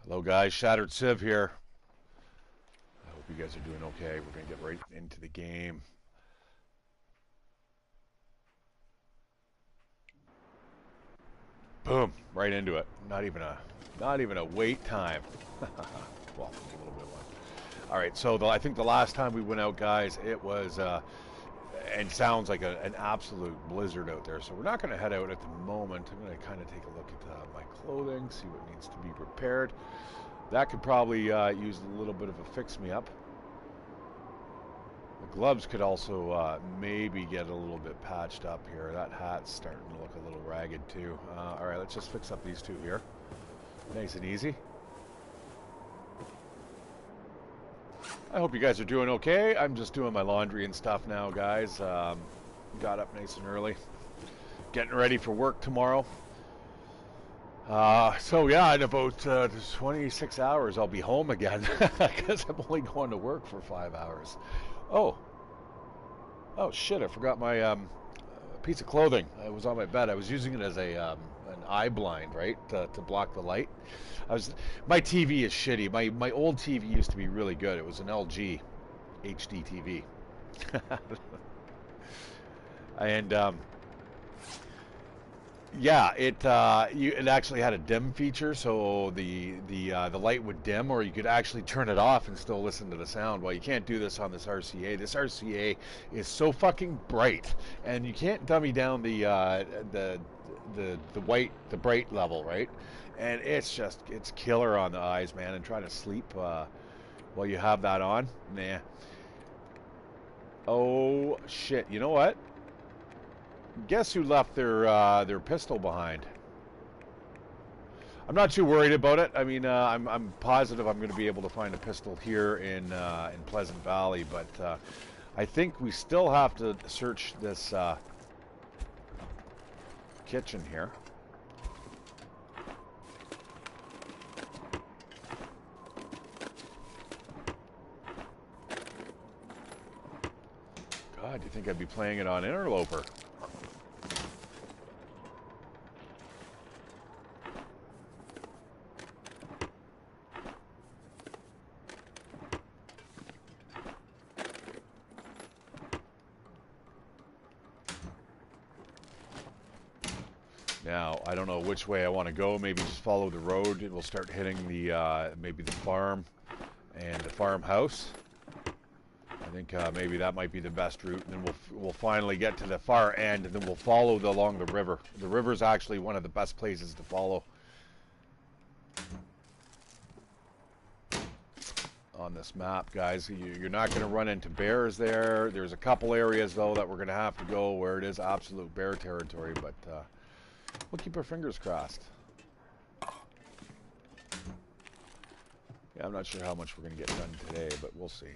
Hello guys, ShatteredCiv here. I hope you guys are doing okay. We're going to get right into the game. Boom, right into it. Not even a wait time. Well, a little bit of one. All right, so I think the last time we went out, guys, it was and sounds like an absolute blizzard out there. So we're not going to head out at the moment. I'm going to kind of take a look at my clothing, see what needs to be repaired. That could probably use a little bit of a fix-me-up. The gloves could also maybe get a little bit patched up here. That hat's starting to look a little ragged too. All right, let's just fix up these two here. Nice and easy. I hope you guys are doing okay. I'm just doing my laundry and stuff now, guys. Got up nice and early. Getting ready for work tomorrow. So yeah, in about 26 hours I'll be home again because I'm only going to work for 5 hours. Oh shit! I forgot my piece of clothing. It was on my bed. I was using it as an eye blind, right, to block the light. My TV is shitty. My old TV used to be really good. It was an LG HD TV, and yeah, it actually had a dim feature, so the light would dim, or you could actually turn it off and still listen to the sound. Well, you can't do this on this RCA. This RCA is so fucking bright, and you can't dummy down the bright level, right? And it's killer on the eyes, man. And trying to sleep while you have that on, nah. Oh shit! You know what? Guess who left their pistol behind? I'm not too worried about it. I mean, I'm positive I'm going to be able to find a pistol here in Pleasant Valley, but I think we still have to search this kitchen here. God, you think I'd be playing it on Interloper? Now, I don't know which way I want to go. Maybe just follow the road. It will start hitting the maybe the farm and the farmhouse. I think maybe that might be the best route. And then we'll finally get to the far end, and then we'll follow along the river. The river is actually one of the best places to follow on this map, guys. You're not going to run into bears there. There's a couple areas though that we're going to have to go where it is absolute bear territory, but we'll keep our fingers crossed. Yeah, I'm not sure how much we're going to get done today, but we'll see.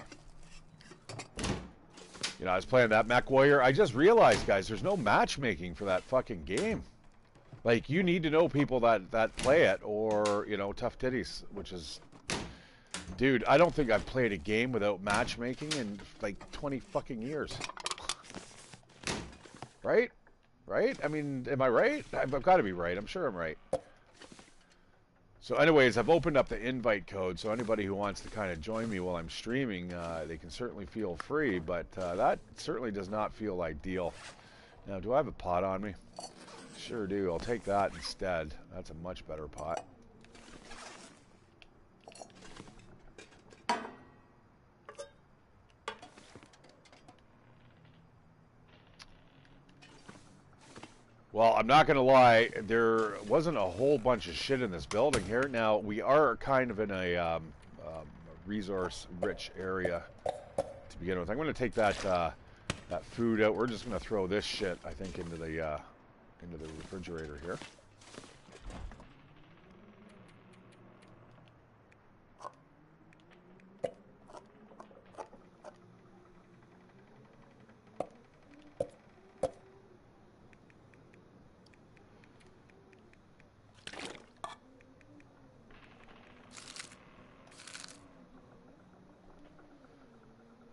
You know, I was playing that Mech Warrior. I just realized, guys, there's no matchmaking for that fucking game. Like, you need to know people that play it, or, you know, tough titties, which is... Dude, I don't think I've played a game without matchmaking in, like, 20 fucking years. Right? Right? I mean, am I right? I've got to be right. I'm sure I'm right. So anyways, I've opened up the invite code, so anybody who wants to kind of join me while I'm streaming, they can certainly feel free, but that certainly does not feel ideal. Now, do I have a pot on me? Sure do. I'll take that instead. That's a much better pot. Well, I'm not going to lie, there wasn't a whole bunch of shit in this building here. Now, we are kind of in a resource-rich area to begin with. I'm going to take that that food out. We're just going to throw this shit, I think, into the refrigerator here.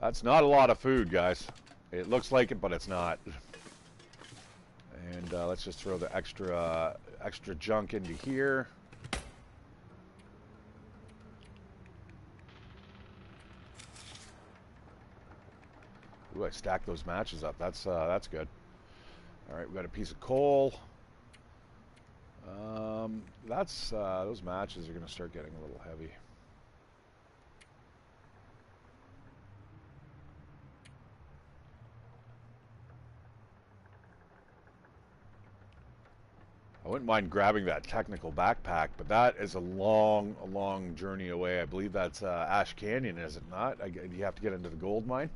That's not a lot of food, guys. It looks like it, but it's not. And let's just throw the extra junk into here. Ooh, I stacked those matches up. That's good. All right, we got a piece of coal. Those matches are going to start getting a little heavy. I wouldn't mind grabbing that technical backpack, but that is a long journey away. I believe that's Ash Canyon, is it not? You have to get into the gold mine.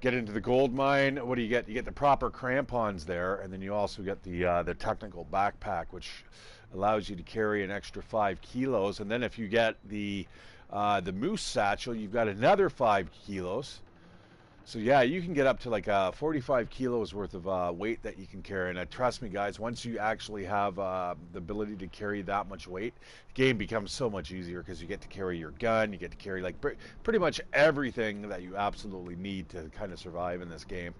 Get into the gold mine. What do you get? You get the proper crampons there, and then you also get the technical backpack, which allows you to carry an extra 5 kilos. And then if you get the moose satchel, you've got another 5 kilos. So yeah, you can get up to like 45 kilos worth of weight that you can carry. And trust me, guys, once you actually have the ability to carry that much weight, the game becomes so much easier because you get to carry your gun, you get to carry like pretty much everything that you absolutely need to kind of survive in this game.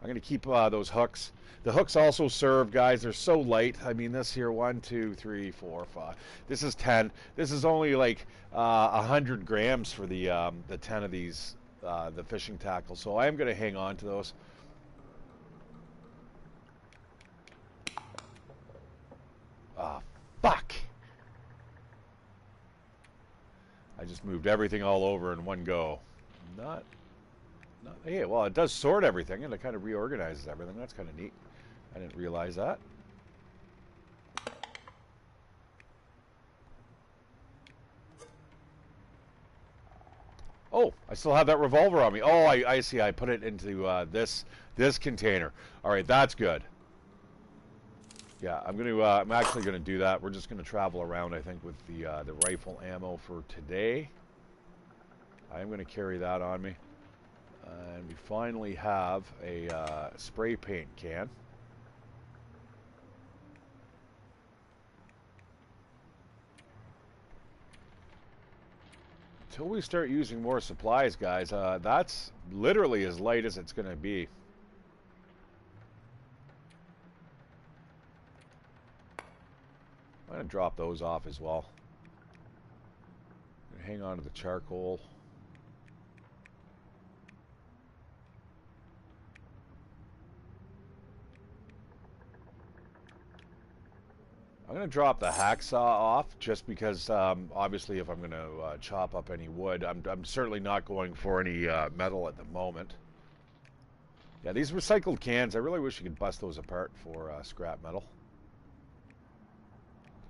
I'm going to keep those hooks. The hooks also serve, guys, they're so light. I mean, this here, 1, 2, 3, 4, 5. This is 10. This is only like 100 grams for the 10 of these. The fishing tackle, so I am going to hang on to those. Ah, fuck! I just moved everything all over in one go. Not. Hey, well, it does sort everything, and it kind of reorganizes everything. That's kind of neat. I didn't realize that. Oh, I still have that revolver on me. Oh, I see. I put it into this container. All right, that's good. Yeah, I'm actually gonna do that. We're just gonna travel around, I think, with the rifle ammo for today. I am gonna carry that on me, and we finally have a spray paint can. Until we start using more supplies, guys, that's literally as light as it's going to be. I'm going to drop those off as well. Hang on to the charcoal. I'm going to drop the hacksaw off just because, obviously, if I'm going to chop up any wood, I'm certainly not going for any metal at the moment. Yeah, these recycled cans, I really wish you could bust those apart for scrap metal.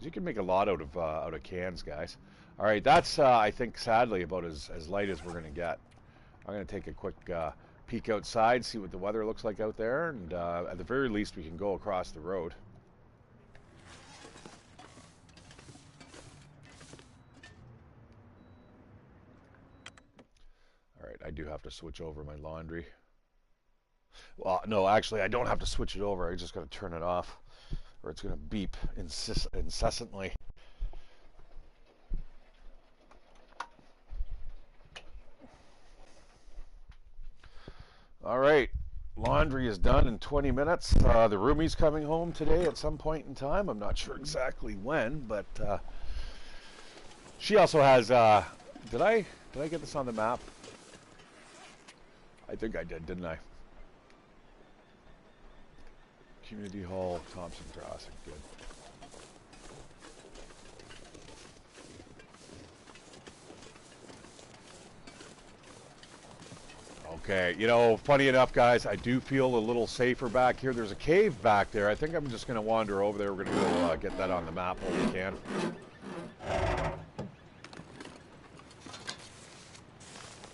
You can make a lot out of cans, guys. All right, that's, I think, sadly, about as light as we're going to get. I'm going to take a quick peek outside, see what the weather looks like out there, and at the very least, we can go across the road. I do have to switch over my laundry. Well, no, actually, I don't have to switch it over. I just got to turn it off, or it's going to beep incessantly. All right, laundry is done in 20 minutes. The roomie's coming home today at some point in time. I'm not sure exactly when, but she also has. Did I get this on the map? I think I did, didn't I? Community Hall, Thompson Crossing, good. Okay, you know, funny enough, guys, I do feel a little safer back here. There's a cave back there. I think I'm just going to wander over there. We're going to go get that on the map when we can.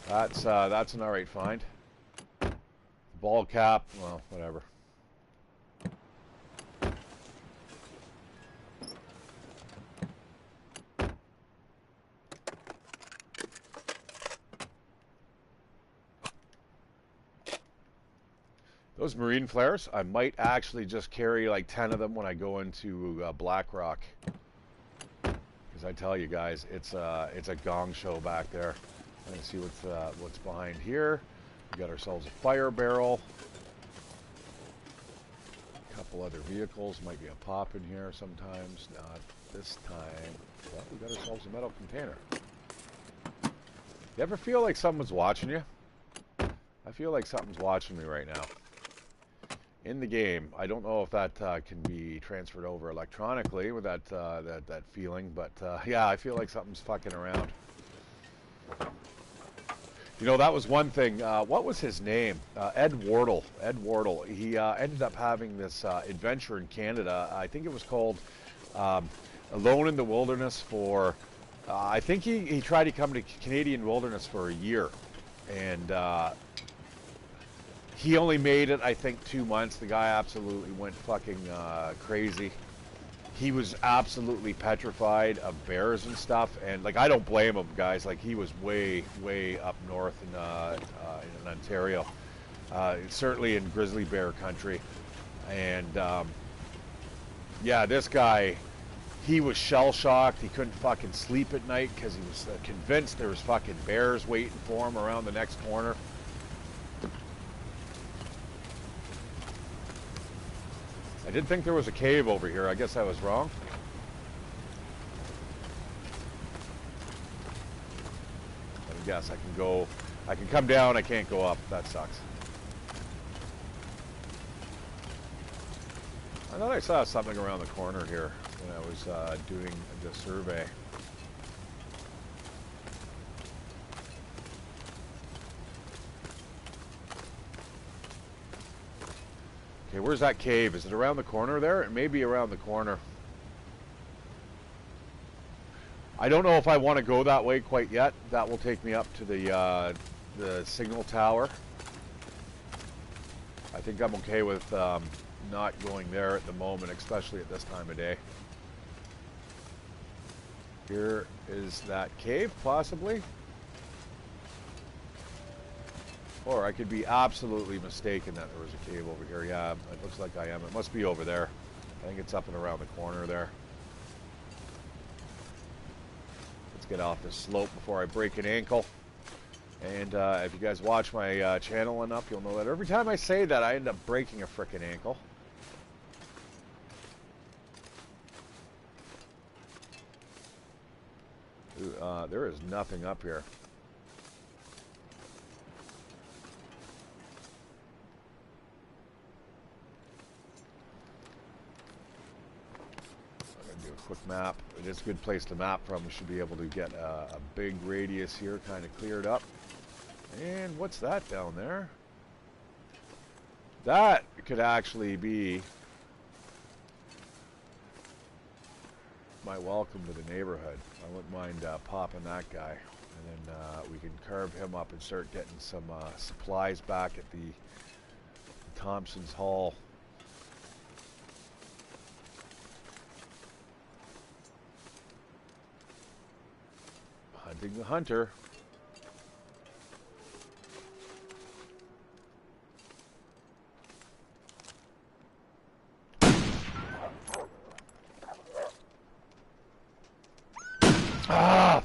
That's an all right find. Ball cap, well, whatever. Those marine flares, I might actually just carry like 10 of them when I go into Black Rock. Because I tell you guys, it's a gong show back there. Let's see what's behind here. We got ourselves a fire barrel. A couple other vehicles. Might be a pop in here sometimes. Not this time. Well, we got ourselves a metal container. You ever feel like someone's watching you? I feel like something's watching me right now. In the game. I don't know if that can be transferred over electronically with that feeling, but yeah, I feel like something's fucking around. You know, that was one thing. What was his name? Ed Wardle. Ed Wardle. He ended up having this adventure in Canada. I think it was called Alone in the Wilderness for... I think he tried to come to Canadian wilderness for a year. And he only made it, I think, 2 months. The guy absolutely went fucking crazy. He was absolutely petrified of bears and stuff, and like I don't blame him, guys. Like he was way up north in Ontario, certainly in grizzly bear country, and yeah, this guy, he was shell shocked. He couldn't fucking sleep at night because he was convinced there was fucking bears waiting for him around the next corner. I did think there was a cave over here. I guess I was wrong. I guess I can go. I can come down. I can't go up. That sucks. I thought I saw something around the corner here when I was doing the survey. Okay, where's that cave? Is it around the corner there? It may be around the corner. I don't know if I want to go that way quite yet. That will take me up to the signal tower. I think I'm okay with not going there at the moment, especially at this time of day. Here is that cave, possibly. Or I could be absolutely mistaken that there was a cave over here. Yeah, it looks like I am. It must be over there. I think it's up and around the corner there. Let's get off this slope before I break an ankle. And if you guys watch my channel enough, you'll know that every time I say that, I end up breaking a frickin' ankle. Ooh, there is nothing up here. Quick map. It is a good place to map from. We should be able to get a big radius here kind of cleared up. And what's that down there? That could actually be my welcome to the neighborhood. I wouldn't mind popping that guy. And then we can carve him up and start getting some supplies back at the Thompson's Hall. Hunting the hunter. Ah!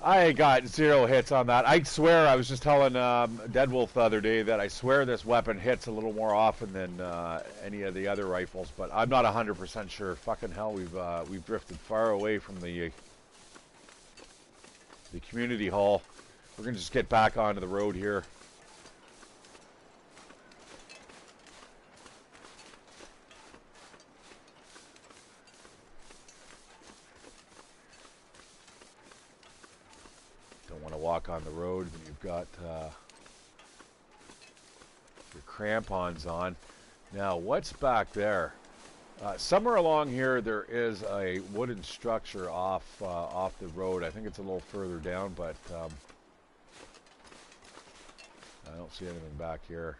I got 0 hits on that. I swear, I was just telling Deadwolf the other day that I swear this weapon hits a little more often than any of the other rifles, but I'm not 100% sure. Fucking hell, we've drifted far away from the community hall. We're gonna just get back onto the road here. Walk on the road when you've got your crampons on. Now, what's back there? Somewhere along here, there is a wooden structure off the road. I think it's a little further down, but I don't see anything back here.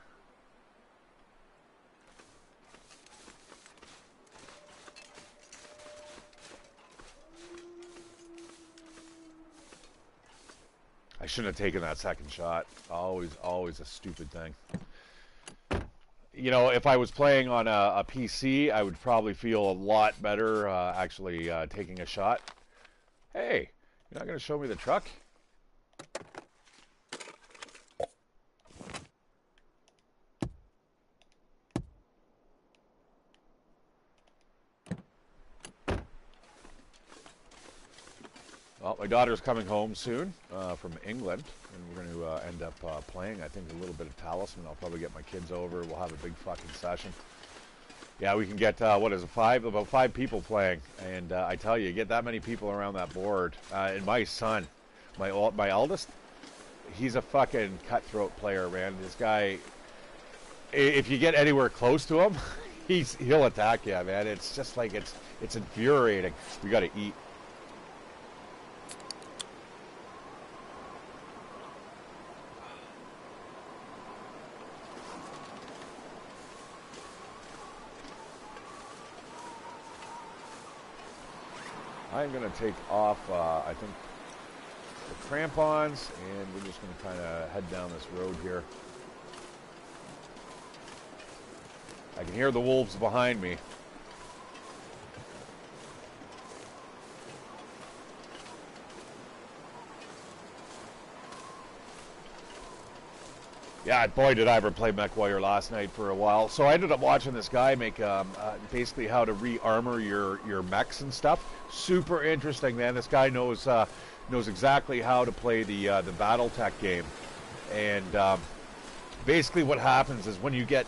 I shouldn't have taken that second shot. Always a stupid thing. You know, if I was playing on a PC, I would probably feel a lot better actually taking a shot. Hey, you're not going to show me the truck? Well, my daughter's coming home soon from England, and we're going to end up playing, I think, a little bit of Talisman. I'll probably get my kids over. We'll have a big fucking session. Yeah, we can get, what is it, about five people playing. And I tell you, get that many people around that board. And my son, my eldest, he's a fucking cutthroat player, man. This guy, if you get anywhere close to him, he'll attack you, man. It's just like, it's infuriating. We got to eat. I'm going to take off, I think, the crampons, and we're just going to kind of head down this road here. I can hear the wolves behind me. Yeah, boy, did I ever play MechWarrior last night for a while. So I ended up watching this guy make basically how to re-armor your mechs and stuff. Super interesting, man. This guy knows exactly how to play the BattleTech game. And basically what happens is when you get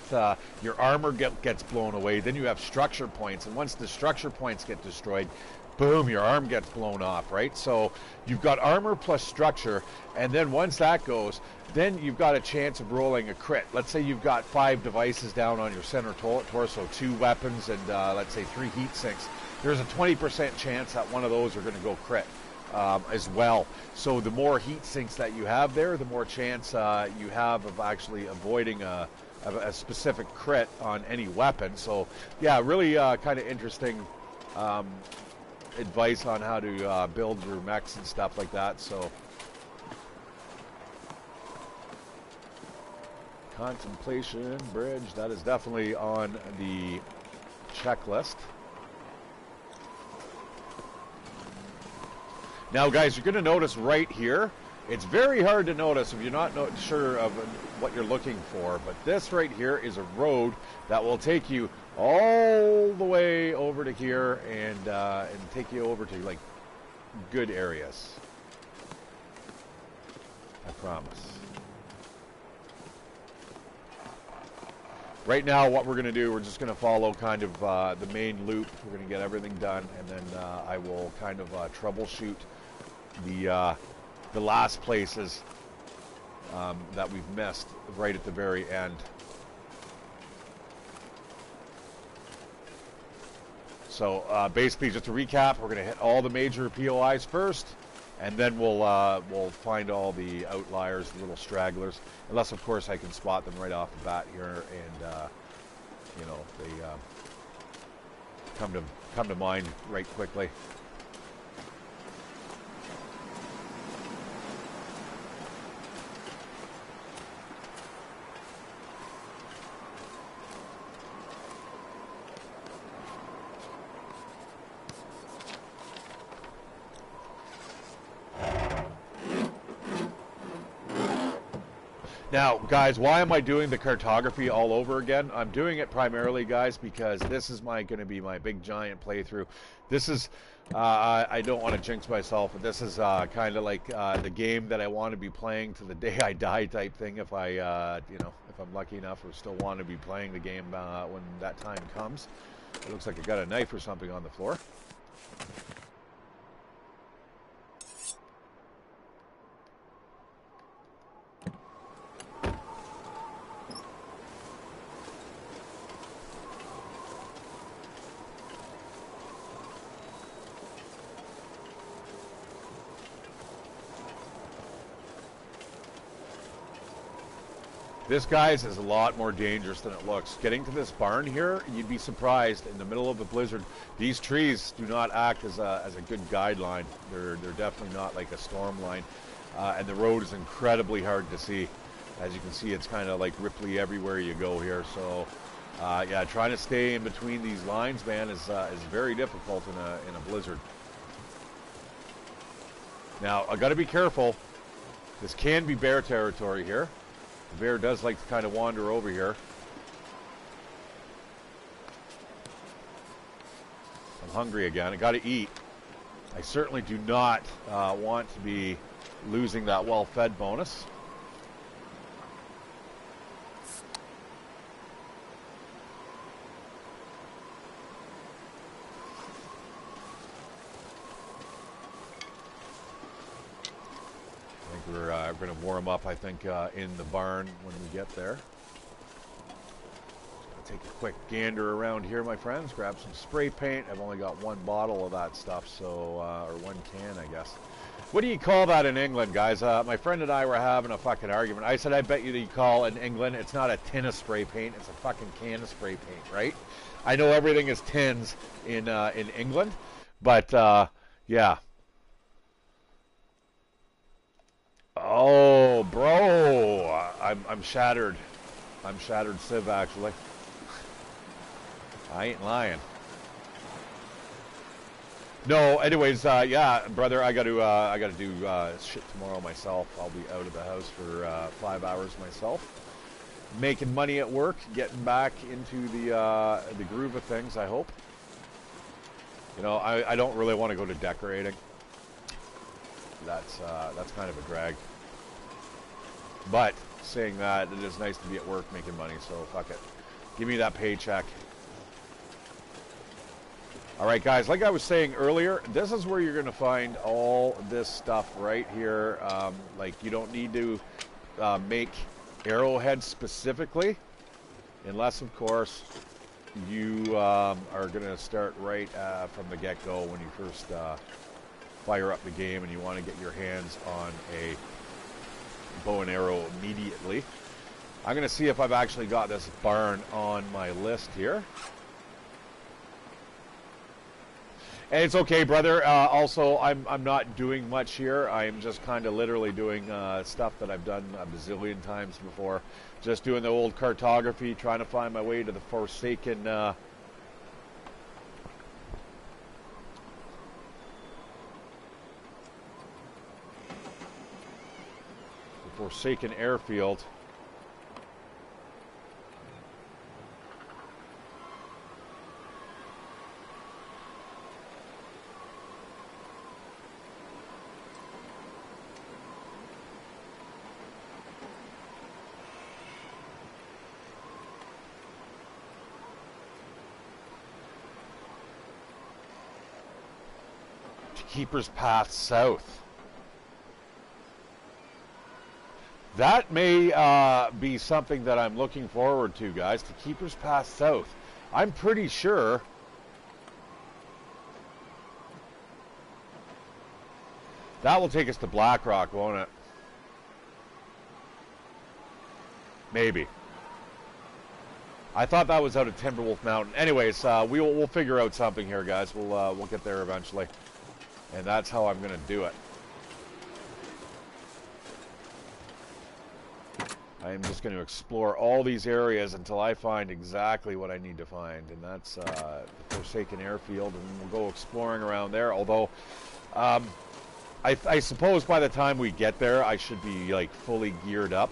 your armor gets blown away, then you have structure points. And once the structure points get destroyed, boom, your arm gets blown off, right? So you've got armor plus structure, and then once that goes, then you've got a chance of rolling a crit. Let's say you've got 5 devices down on your center torso, 2 weapons, and let's say 3 heat sinks. There's a 20% chance that one of those are going to go crit as well. So the more heat sinks that you have there, the more chance you have of actually avoiding a specific crit on any weapon. So yeah, really kind of interesting advice on how to build your mechs and stuff like that. So Contemplation Bridge, that is definitely on the checklist. Now guys, you're going to notice right here, it's very hard to notice if you're not sure of what you're looking for, but this right here is a road that will take you all the way over to here and take you over to like good areas. I promise. Right now, what we're going to do, we're just going to follow kind of the main loop. We're going to get everything done, and then I will kind of troubleshoot the last places that we've missed right at the very end. So basically, just to recap, we're going to hit all the major POIs first, and then we'll find all the outliers, the little stragglers. Unless, of course, I can spot them right off the bat here, and you know, they come to mind right quickly. Now, guys, why am I doing the cartography all over again? I'm doing it primarily, guys, because this is going to be my big giant playthrough. This is, I don't want to jinx myself, but this is kind of like the game that I want to be playing to the day I die type thing. If I, you know, if I'm lucky enough or still want to be playing the game when that time comes. It looks like I got a knife or something on the floor. This, guys, is a lot more dangerous than it looks. Getting to this barn here, you'd be surprised. In the middle of a blizzard, these trees do not act as a good guideline. They're definitely not like a storm line. And the road is incredibly hard to see. As you can see, it's kind of like ripply everywhere you go here. So, yeah, trying to stay in between these lines, man, is very difficult in a blizzard. Now, I got to be careful. This can be bear territory here. The bear does like to kind of wander over here. I'm hungry again. I got to eat. I certainly do not want to be losing that well-fed bonus. I think we're going to warm up, I think, in the barn when we get there. Take a quick gander around here, my friends. Grab some spray paint. I've only got one bottle of that stuff, so or one can, I guess. What do you call that in England, guys? My friend and I were having a fucking argument. I said, I bet you that you call in England, it's not a tin of spray paint, it's a fucking can of spray paint, right? I know everything is tins in England, but yeah. Oh, bro, I'm shattered. I'm ShatteredCiv, actually. I ain't lying. No, anyways, yeah, brother, I got to do shit tomorrow myself. I'll be out of the house for 5 hours myself, making money at work, getting back into the groove of things. I hope. You know, I don't really want to go to decorating. That's kind of a drag. But saying that, it is nice to be at work making money. So fuck it, give me that paycheck. All right, guys, like I was saying earlier, this is where you're going to find all this stuff right here. Like, you don't need to make arrowheads specifically, unless, of course, you are going to start right from the get-go when you first fire up the game and you want to get your hands on a bow and arrow immediately. I'm going to see if I've actually got this barn on my list here. And it's okay, brother. Also, I'm not doing much here. I'm just kind of literally doing stuff that I've done a bazillion times before. Just doing the old cartography, trying to find my way to the Forsaken airfield. Keeper's Path South. That may be something that I'm looking forward to, guys. To Keeper's Path South. I'm pretty sure that will take us to Blackrock, won't it? Maybe. I thought that was out of Timberwolf Mountain. Anyways, we'll figure out something here, guys. We'll get there eventually. And that's how I'm going to do it. I am just going to explore all these areas until I find exactly what I need to find. And that's the Forsaken Airfield. And we'll go exploring around there. Although, I suppose by the time we get there, I should be, like, fully geared up.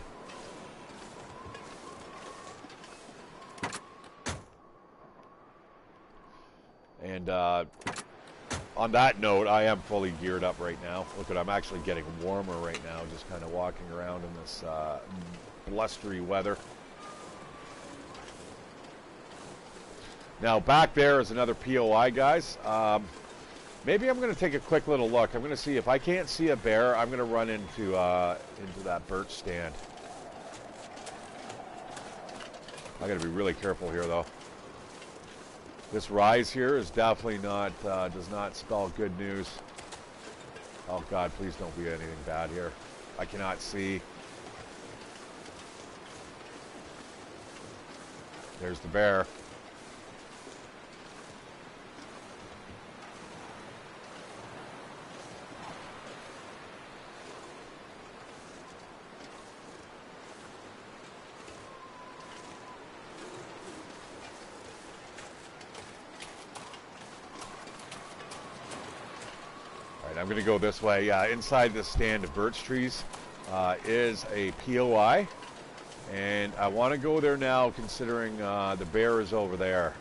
And, on that note, I am fully geared up right now. Look at, I'm actually getting warmer right now, just kind of walking around in this blustery weather. Now, back there is another POI, guys. Maybe I'm going to take a quick little look. I'm going to see if I can't see a bear. I'm going to run into that birch stand. I got to be really careful here, though. This rise here is definitely not, does not spell good news. Oh God, please don't be anything bad here. I cannot see. There's the bear. I'm going to go this way. Inside this stand of birch trees is a POI, and I want to go there now considering the bear is over there.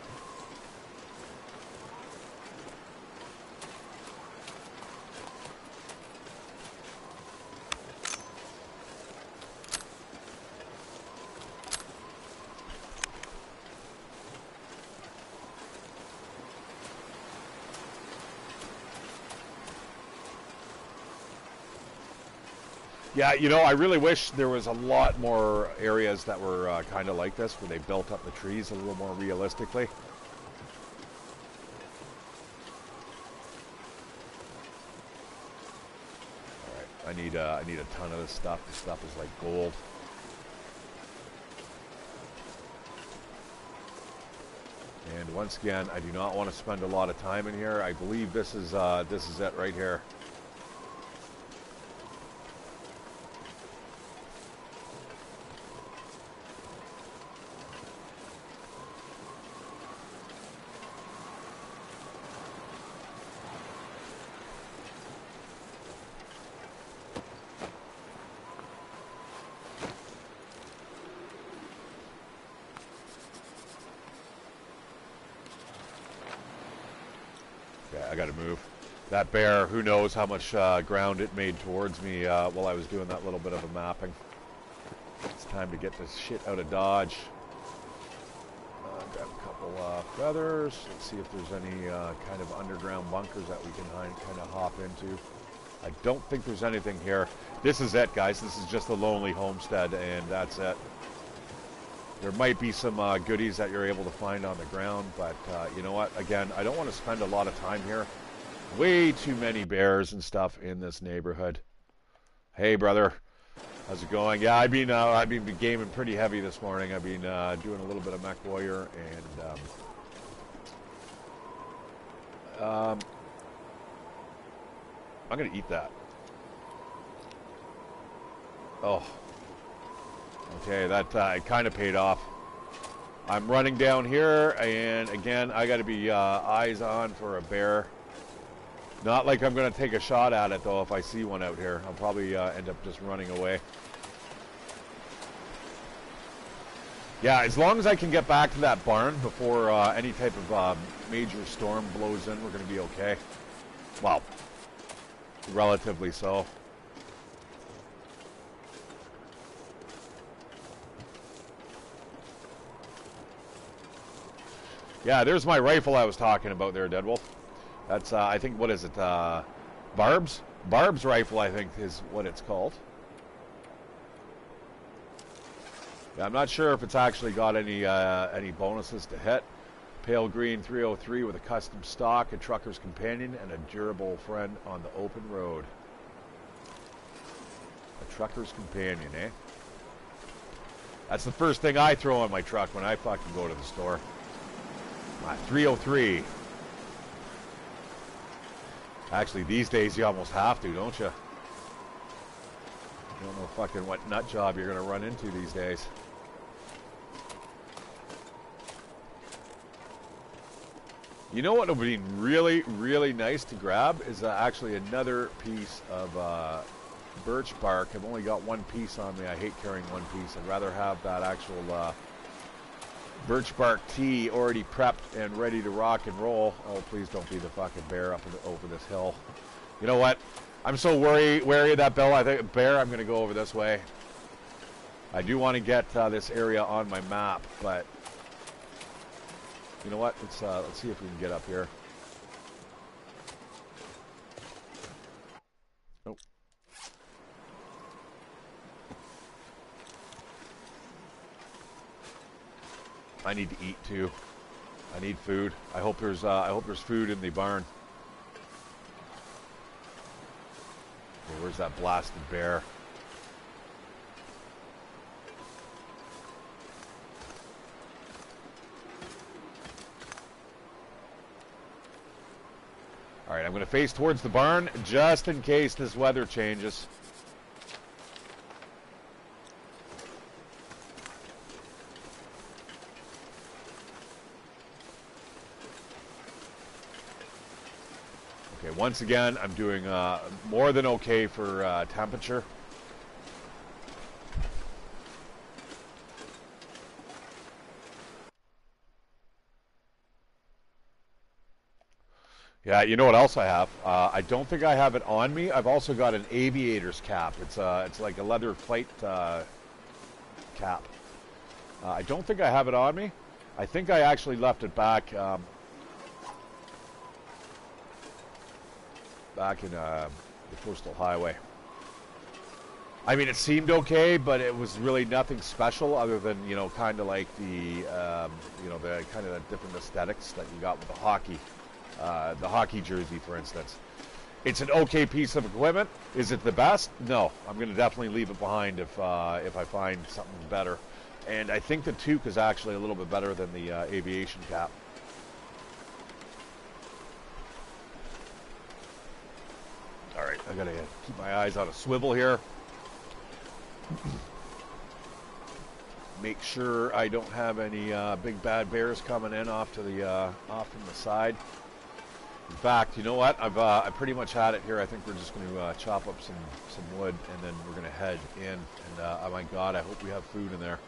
Yeah, you know, I really wish there was a lot more areas that were kind of like this, where they built up the trees a little more realistically. All right, I need a ton of this stuff. This stuff is like gold. And once again, I do not want to spend a lot of time in here. I believe this is it right here. I gotta move. That bear, who knows how much ground it made towards me while I was doing that little bit of a mapping. It's time to get this shit out of Dodge. Grab a couple feathers. Let's see if there's any kind of underground bunkers that we can kind of hop into. I don't think there's anything here. This is it, guys. This is just a lonely homestead, and that's it. There might be some goodies that you're able to find on the ground, but you know what? Again, I don't want to spend a lot of time here. Way too many bears and stuff in this neighborhood. Hey, brother. How's it going? Yeah, I've been gaming pretty heavy this morning. I've been doing a little bit of Mech Warrior, and I'm going to eat that. Oh. Okay, that it kind of paid off. I'm running down here, and again, I got to be eyes on for a bear. Not like I'm going to take a shot at it, though, if I see one out here. I'll probably end up just running away. Yeah, as long as I can get back to that barn before any type of major storm blows in, we're going to be okay. Well, relatively so. Yeah, there's my rifle I was talking about there, Deadwolf. That's, I think, what is it? Barb's? Barb's rifle, I think, is what it's called. Yeah, I'm not sure if it's actually got any bonuses to hit. Pale green 303 with a custom stock, a trucker's companion, and a durable friend on the open road. A trucker's companion, eh? That's the first thing I throw on my truck when I fucking go to the store. 303. Actually, these days you almost have to, don't you? You don't know fucking what nut job you're going to run into these days. You know what would be really, really nice to grab is actually another piece of birch bark. I've only got one piece on me. I hate carrying one piece. I'd rather have that actual birch bark tea already prepped and ready to rock and roll. Oh, please don't be the fucking bear up over this hill. You know what? I'm so wary of that bear. I'm going to go over this way. I do want to get this area on my map, but you know what? Let's see if we can get up here. Nope. I need to eat too. I need food. I hope there's food in the barn. Okay, where's that blasted bear? All right, I'm going to face towards the barn just in case this weather changes. Okay, once again, I'm doing more than okay for temperature. Yeah, you know what else I have? I don't think I have it on me. I've also got an aviator's cap. It's like a leather flight cap. I don't think I have it on me. I think I actually left it back back in the coastal highway. I mean, it seemed okay, but it was really nothing special other than, you know, kind of like you know, the kind of the different aesthetics that you got with the hockey jersey, for instance. It's an okay piece of equipment. Is it the best? No. I'm going to definitely leave it behind if I find something better. And I think the toque is actually a little bit better than the aviation cap. All right, I got to keep my eyes on a swivel here. Make sure I don't have any big bad bears coming in off from the side. In fact, you know what? I pretty much had it here. I think we're just going to chop up some wood, and then we're going to head in. And oh my God, I hope we have food in there.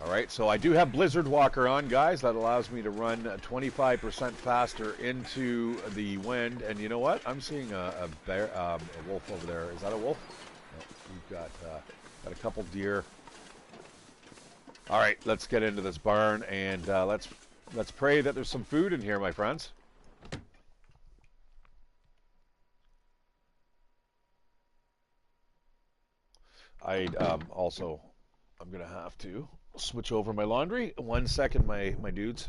All right, so I do have Blizzard Walker on, guys. That allows me to run 25% faster into the wind. And you know what? I'm seeing a wolf over there. Is that a wolf? No, we've got a couple deer. All right, let's get into this barn, and let's pray that there's some food in here, my friends. I'm gonna have to switch over my laundry. 1 second, my dudes.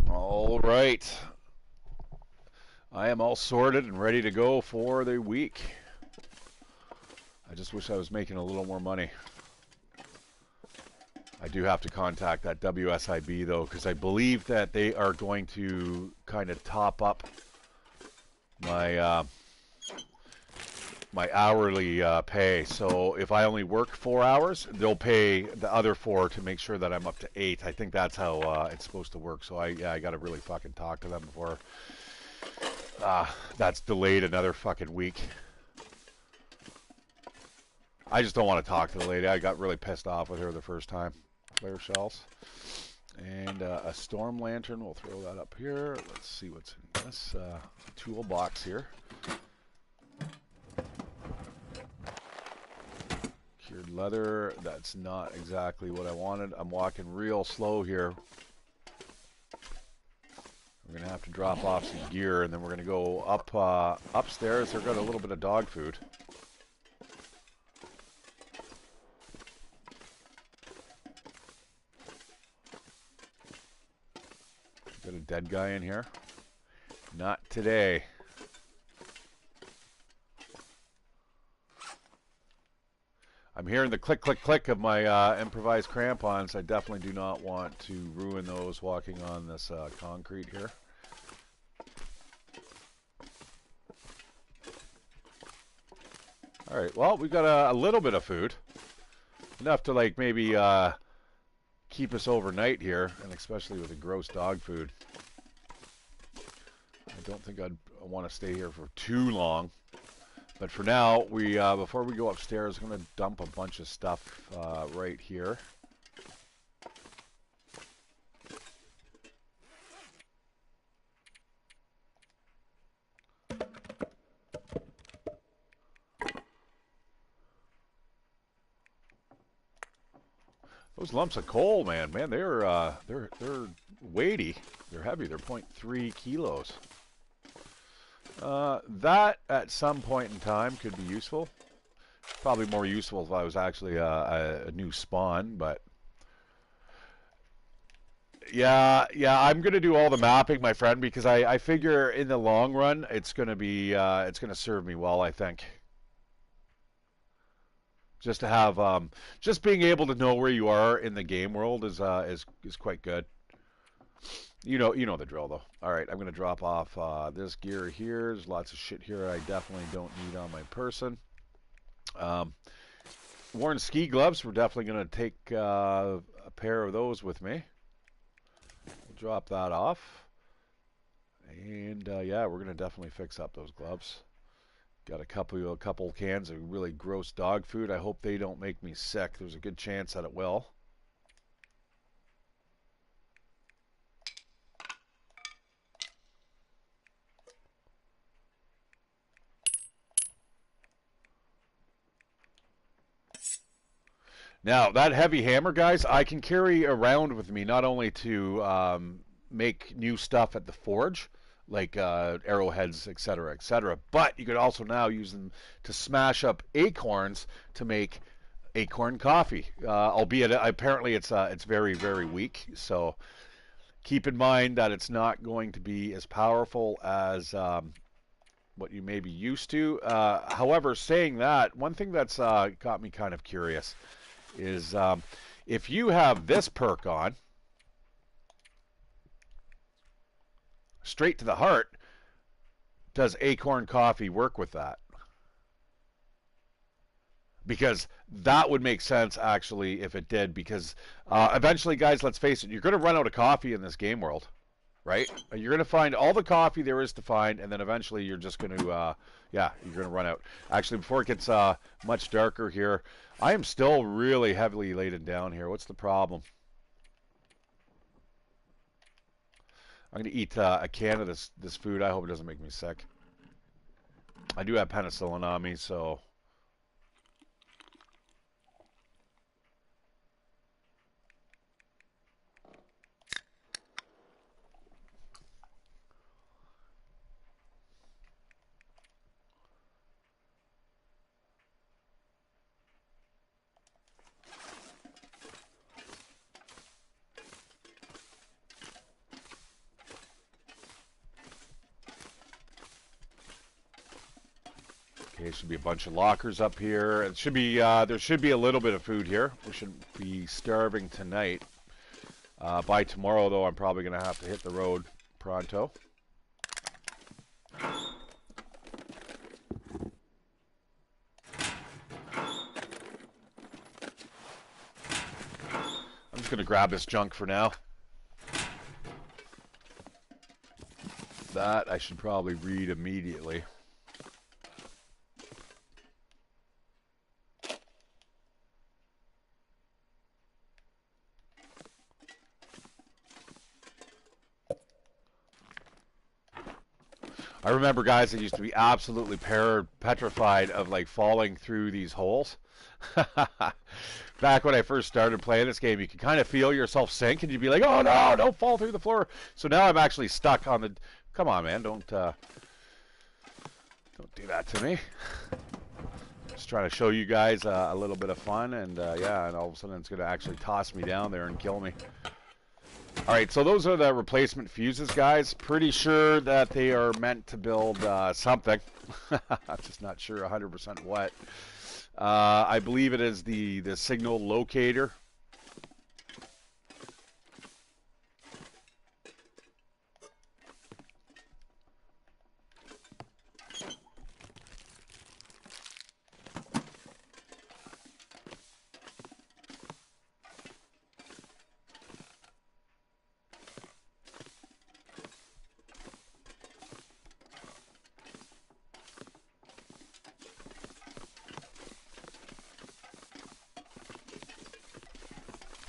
All right. I am all sorted and ready to go for the week. I just wish I was making a little more money. I do have to contact that WSIB, though, because I believe that they are going to kind of top up my my hourly pay. So if I only work 4 hours, they'll pay the other 4 to make sure that I'm up to 8. I think that's how it's supposed to work. So I got to really fucking talk to them before that's delayed another fucking week. I just don't want to talk to the lady. I got really pissed off with her the first time. Flare shells. And a storm lantern. We'll throw that up here. Let's see what's in this toolbox here. Cured leather. That's not exactly what I wanted. I'm walking real slow here. We're going to have to drop off some gear, and then we're going to go up upstairs. They've got a little bit of dog food. Got a dead guy in here. Not today. I'm hearing the click, click, click of my improvised crampons. I definitely do not want to ruin those walking on this concrete here. All right, well, we've got a little bit of food. Enough to, like, maybe keep us overnight here, and especially with the gross dog food. I don't think I'd want to stay here for too long. But for now, we before we go upstairs, I'm going to dump a bunch of stuff right here. Those lumps of coal, man, they're weighty. They're heavy. They're 0.3 kilos. That at some point in time could be useful. Probably more useful if I was actually a new spawn, but Yeah, I'm gonna do all the mapping, my friend, because I figure in the long run it's gonna serve me well, I think. Just to have just being able to know where you are in the game world is quite good. You know the drill though. All right, I'm gonna drop off this gear here. There's lots of shit here I definitely don't need on my person. Um, worn ski gloves. We're definitely gonna take a pair of those with me. Drop that off. And yeah, we're gonna definitely fix up those gloves. Got a couple cans of really gross dog food. I hope they don't make me sick. There's a good chance that it will. Now, that heavy hammer, guys, I can carry around with me not only to make new stuff at the forge, like arrowheads, etc., but you could also now use them to smash up acorns to make acorn coffee. Albeit, apparently, it's very, very weak. So keep in mind that it's not going to be as powerful as what you may be used to. However, saying that, one thing that's got me kind of curious is if you have this perk on, straight to the heart, does acorn coffee work with that? Because that would make sense actually if it did, because eventually, guys, let's face it, you're going to run out of coffee in this game world, right? You're going to find all the coffee there is to find, and then eventually you're just going to yeah, you're going to run out. Actually, before it gets much darker here, I am still really heavily laden down here. What's the problem? I'm going to eat a can of this food. I hope it doesn't make me sick. I do have penicillin on me, so... Okay, should be a bunch of lockers up here. It should be there should be a little bit of food here. We shouldn't be starving tonight. By tomorrow, though, I'm probably going to have to hit the road pronto. I'm just going to grab this junk for now. That I should probably read immediately. I remember, guys, that used to be absolutely petrified of like falling through these holes. Back when I first started playing this game, you could kind of feel yourself sink, and you'd be like, "Oh no, don't fall through the floor." So now I'm actually stuck on the. Come on, man, don't do that to me. Just trying to show you guys a little bit of fun, and yeah, and all of a sudden it's going to actually toss me down there and kill me. All right, so those are the replacement fuses, guys. Pretty sure that they are meant to build something. I'm just not sure 100% what. I believe it is the signal locator.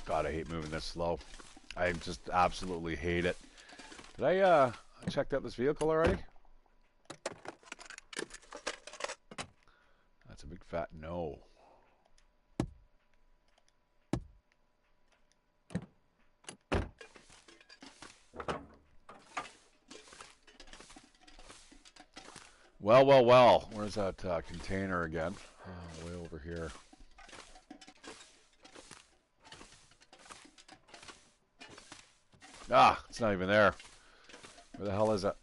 God, I hate moving this slow. I just absolutely hate it. Did I checked out this vehicle already? That's a big fat no. Well. Where's that container again? Oh, way over here. Ah, it's not even there. Where the hell is it?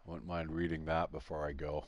Wouldn't mind reading that before I go.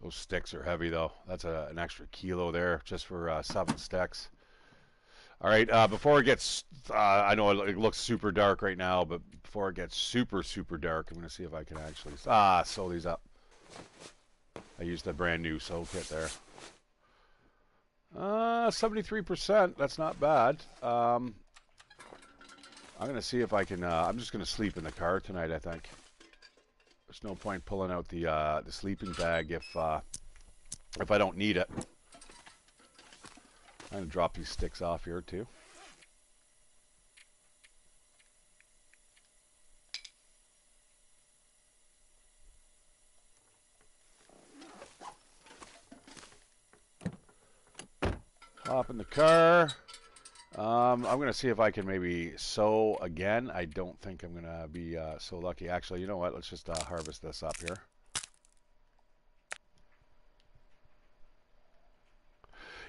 Those sticks are heavy, though. That's an extra kilo there just for 7 sticks. All right, before it gets, I know it looks super dark right now, but before it gets super, super dark, I'm going to see if I can actually, sew these up. I used the brand new sew kit there. 73%, that's not bad. I'm going to see if I can, I'm just going to sleep in the car tonight, I think. There's no point pulling out the sleeping bag if I don't need it. I'm going to drop these sticks off here too. Hop in the car. I'm going to see if I can maybe sow again. I don't think I'm going to be so lucky. Actually, you know what? Let's just harvest this up here.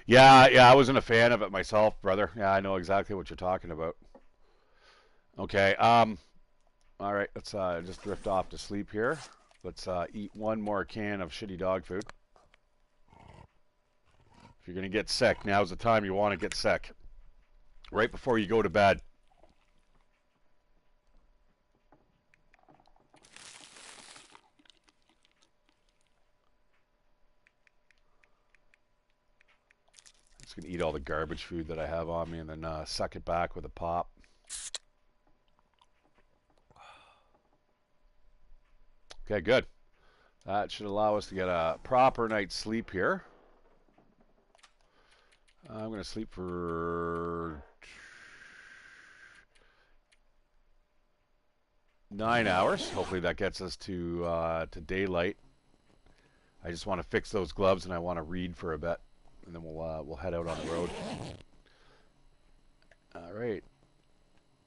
Yeah, I wasn't a fan of it myself, brother. Yeah, I know exactly what you're talking about. Okay, all right, let's just drift off to sleep here. Let's eat one more can of shitty dog food. If you're going to get sick, now's the time you want to get sick. Right before you go to bed. I'm just going to eat all the garbage food that I have on me and then suck it back with a pop. Okay, good. That should allow us to get a proper night's sleep here. I'm going to sleep for 9 hours. Hopefully that gets us to daylight. I just want to fix those gloves and I want to read for a bit, and then we'll head out on the road. All right.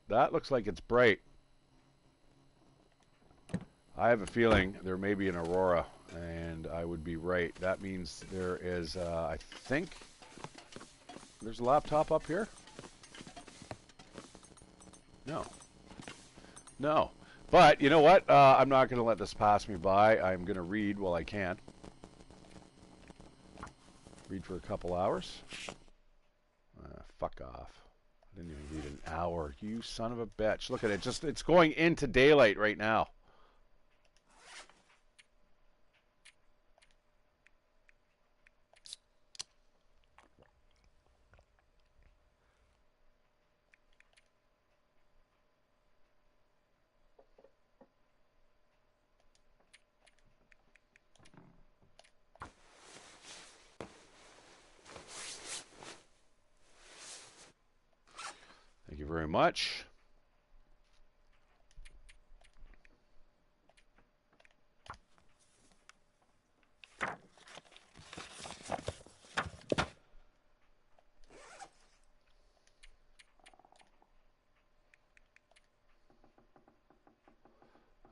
That looks like it's bright. I have a feeling there may be an aurora, and I would be right. That means there is, I think, there's a laptop up here? No. No. But, you know what? I'm not going to let this pass me by. I'm going to read while I can. Read for a couple hours. Fuck off. I didn't even read an hour. You son of a bitch. Look at it. It's going into daylight right now. Thank you very much.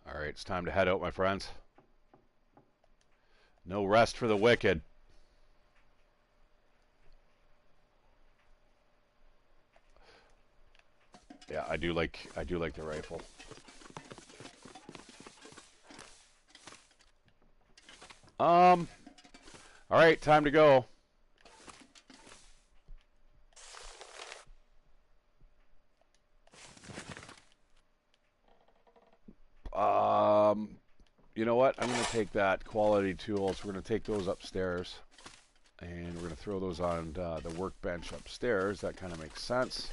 All right, it's time to head out, my friends. No rest for the wicked. I do like the rifle. All right, time to go. You know what? I'm going to take that quality tools. We're going to take those upstairs, and we're going to throw those on the workbench upstairs. That kind of makes sense.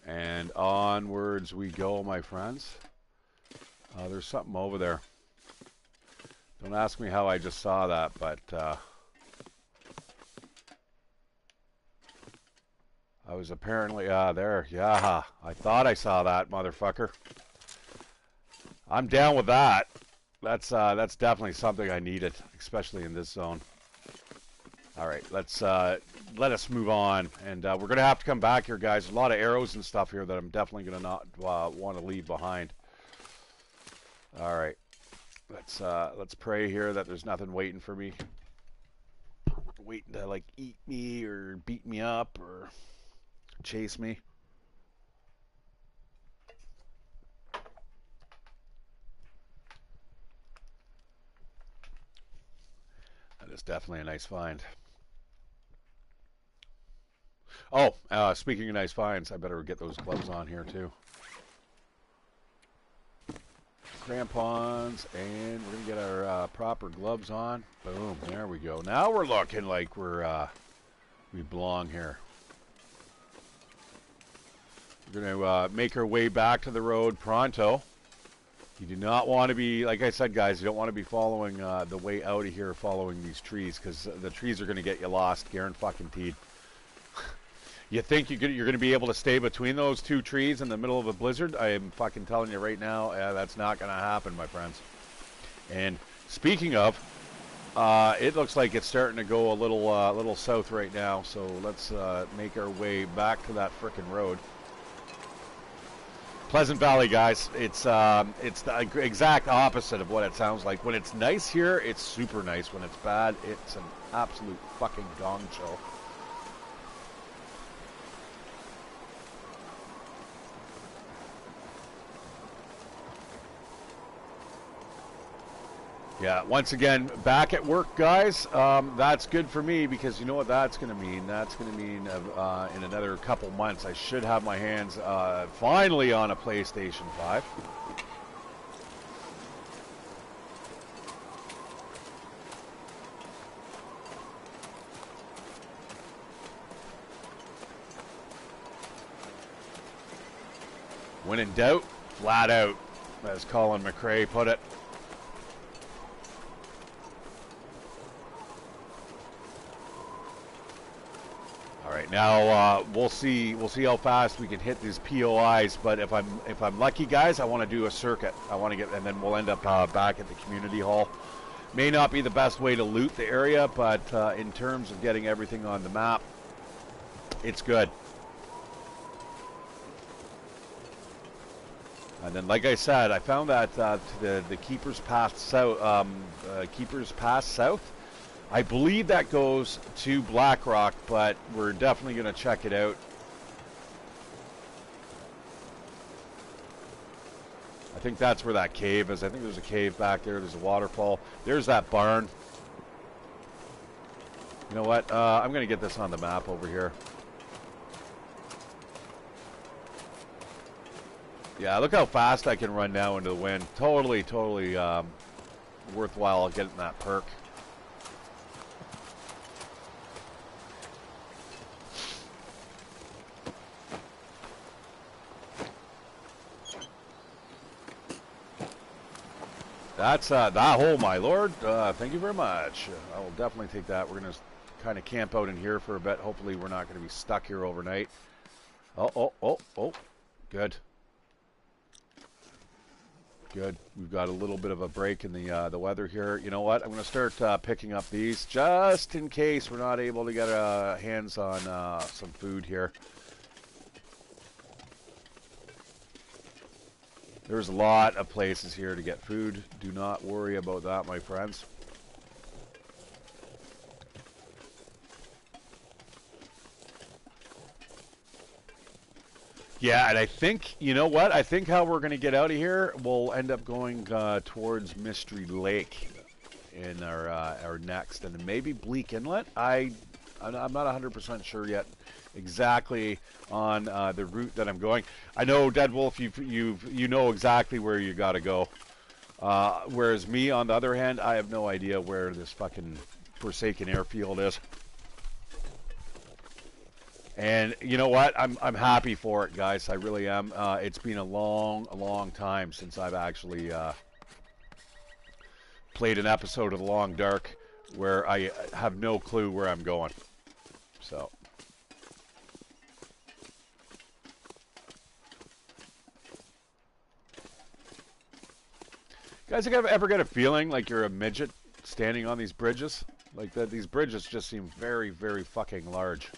And onwards we go, my friends. There's something over there. Don't ask me how I just saw that, but I was apparently there. Yeah, I thought I saw that, motherfucker. I'm down with that. That's definitely something I needed, especially in this zone. All right, let us move on, and we're gonna have to come back here, guys. A lot of arrows and stuff here that I'm definitely gonna not want to leave behind. All right, let's pray here that there's nothing waiting for me, waiting to like eat me or beat me up or chase me. That is definitely a nice find. Oh, speaking of nice finds, I better get those gloves on here too. Crampons, and we're gonna get our proper gloves on. Boom, there we go. Now we're looking like we belong here. We're gonna make our way back to the road pronto. You do not want to be, like I said, guys, you don't want to be following the way out of here, following these trees, because the trees are gonna get you lost, guaranteed. You think you're going to be able to stay between those two trees in the middle of a blizzard? I am fucking telling you right now, that's not going to happen, my friends. And speaking of, it looks like it's starting to go a little south right now. So let's make our way back to that frickin' road. Pleasant Valley, guys. It's the exact opposite of what it sounds like. When it's nice here, it's super nice. When it's bad, it's an absolute fucking gong show. Yeah, once again, back at work, guys. That's good for me because you know what that's going to mean? That's going to mean in another couple months I should have my hands finally on a PlayStation 5. When in doubt, flat out, as Colin McRae put it. Now we'll see how fast we can hit these POIs. But if I'm lucky, guys, I want to do a circuit. I want to get, and then we'll end up back at the community hall. May not be the best way to loot the area, but in terms of getting everything on the map, it's good. And then, like I said, I found that the Keeper's Pass South. Keeper's Pass South. I believe that goes to Blackrock, but we're definitely going to check it out. I think that's where that cave is. I think there's a cave back there. There's a waterfall. There's that barn. You know what? I'm going to get this on the map over here. Yeah, look how fast I can run now into the wind. Totally worthwhile getting that perk. That's that hole, my lord. Thank you very much. I will definitely take that. We're going to kind of camp out in here for a bit. Hopefully we're not going to be stuck here overnight. Oh. Good. Good. We've got a little bit of a break in the weather here. You know what? I'm going to start picking up these just in case we're not able to get hands on some food here. There's a lot of places here to get food. Do not worry about that, my friends. Yeah, and I think, you know what? I think how we're going to get out of here, we'll end up going towards Mystery Lake in our next, and then maybe Bleak Inlet. I'm not 100% sure yet exactly on the route that I'm going. I know, Dead Wolf, you know exactly where you got to go. Whereas me, on the other hand, I have no idea where this fucking Forsaken Airfield is. And you know what? I'm happy for it, guys. I really am. It's been a long time since I've actually played an episode of The Long Dark where I have no clue where I'm going. So. Guys, ever get a feeling like you're a midget standing on these bridges? Like that, these bridges just seem very, very fucking large.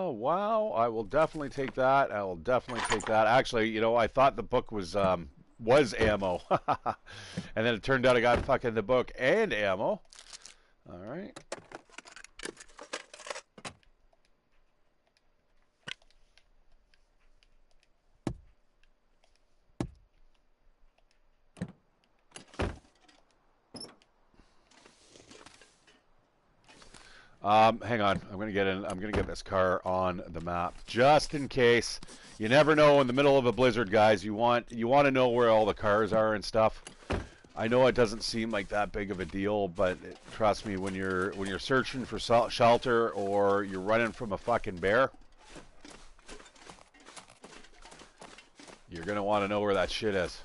Wow, I will definitely take that. I will definitely take that. Actually, you know, I thought the book was ammo. And then it turned out I got fucking the book and ammo. All right. Hang on. I'm gonna get in. I'm gonna get this car on the map just in case. You never know in the middle of a blizzard, guys. You want to know where all the cars are and stuff. I know it doesn't seem like that big of a deal, but trust me, when you're searching for shelter or you're running from a fucking bear, you're gonna want to know where that shit is.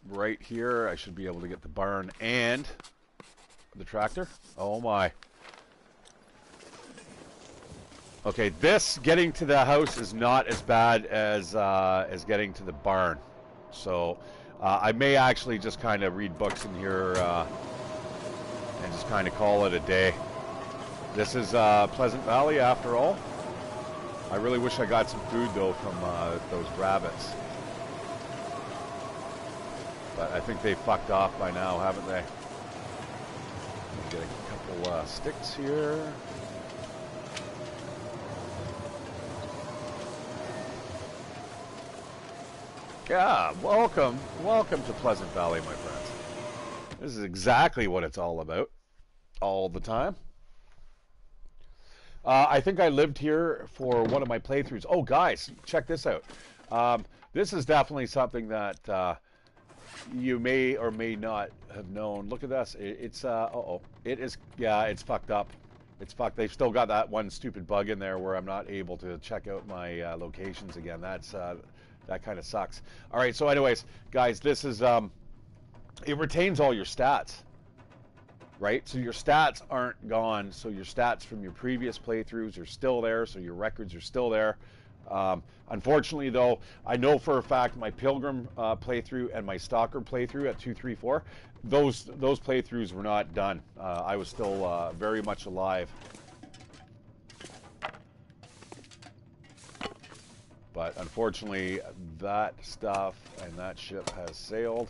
Right here, I should be able to get the barn and the tractor. Oh my. Okay, this getting to the house is not as bad as getting to the barn. So I may actually just kind of read books in here and just kind of call it a day. This is Pleasant Valley after all. I really wish I got some food though from those rabbits. But I think they fucked off by now, haven't they? Get a couple sticks here. Yeah, welcome to Pleasant Valley, my friends. This is exactly what it's all about, all the time. I think I lived here for one of my playthroughs. Oh, guys, check this out. This is definitely something that you may or may not have known. Look at this. It's it is, yeah, it's fucked up. It's fucked. They've still got that one stupid bug in there where I'm not able to check out my locations again. That's that kind of sucks. All right, so anyways, guys, this is it retains all your stats, right? So your stats aren't gone. So your stats from your previous playthroughs are still there. So your records are still there. Unfortunately, though, I know for a fact my Pilgrim playthrough and my Stalker playthrough at 234, those playthroughs were not done. I was still very much alive. But unfortunately, that stuff and that ship has sailed.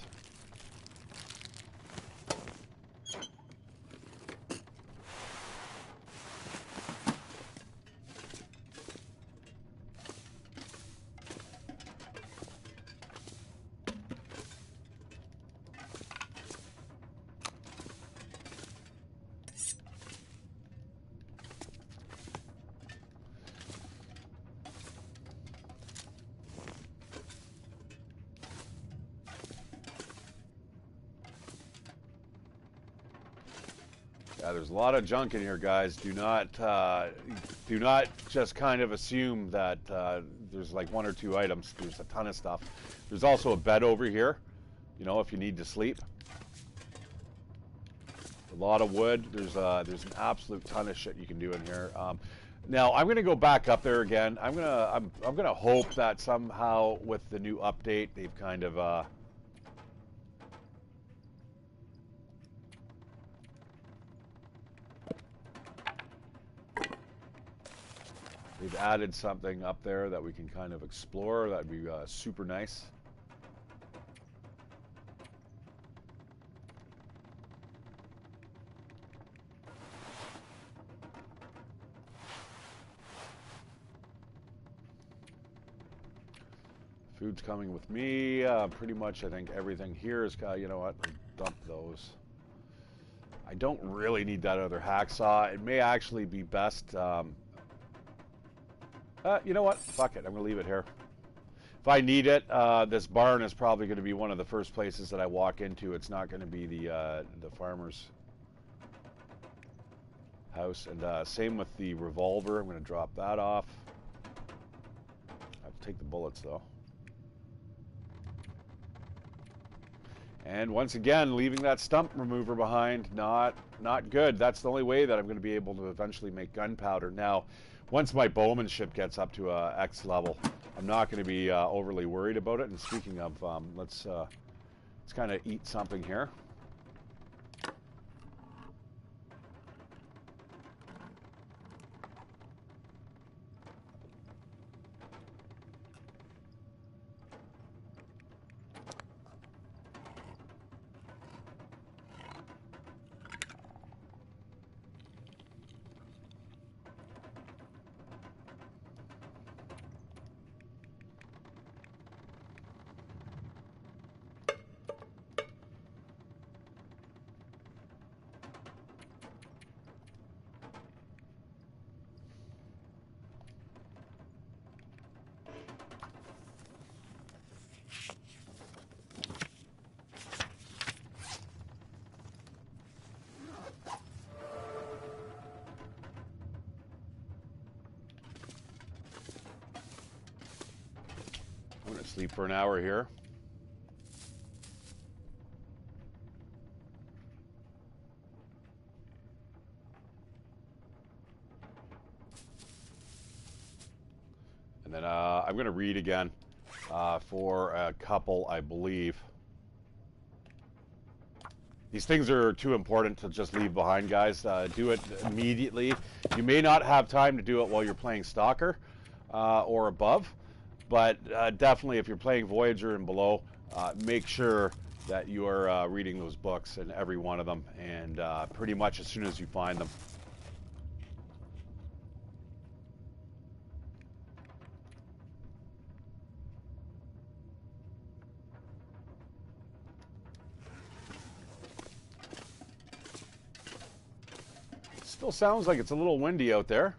Yeah, there's a lot of junk in here, guys. Do not just kind of assume that there's like 1 or 2 items. There's a ton of stuff. There's also a bed over here, you know, if you need to sleep. A lot of wood. There's an absolute ton of shit you can do in here. Now I'm gonna go back up there again. I'm gonna hope that somehow with the new update they've kind of they've added something up there that we can kind of explore. That'd be super nice. Food's coming with me. Pretty much, I think everything here is, you know what, I'll dump those. I don't really need that other hacksaw. It may actually be best. You know what? Fuck it. I'm going to leave it here. If I need it, this barn is probably going to be one of the first places that I walk into. It's not going to be the farmer's house. And same with the revolver. I'm going to drop that off. I have to take the bullets, though. And once again, leaving that stump remover behind, not good. That's the only way that I'm going to be able to eventually make gunpowder. Now, once my bowmanship gets up to X level, I'm not going to be overly worried about it. And speaking of, let's kind of eat something here. I'm going to sleep for an hour here. And then I'm going to read again for a couple, I believe. These things are too important to just leave behind, guys. Do it immediately. You may not have time to do it while you're playing Stalker or above, but definitely if you're playing Voyager and below, make sure that you are reading those books, and every one of them, and pretty much as soon as you find them. Still sounds like it's a little windy out there.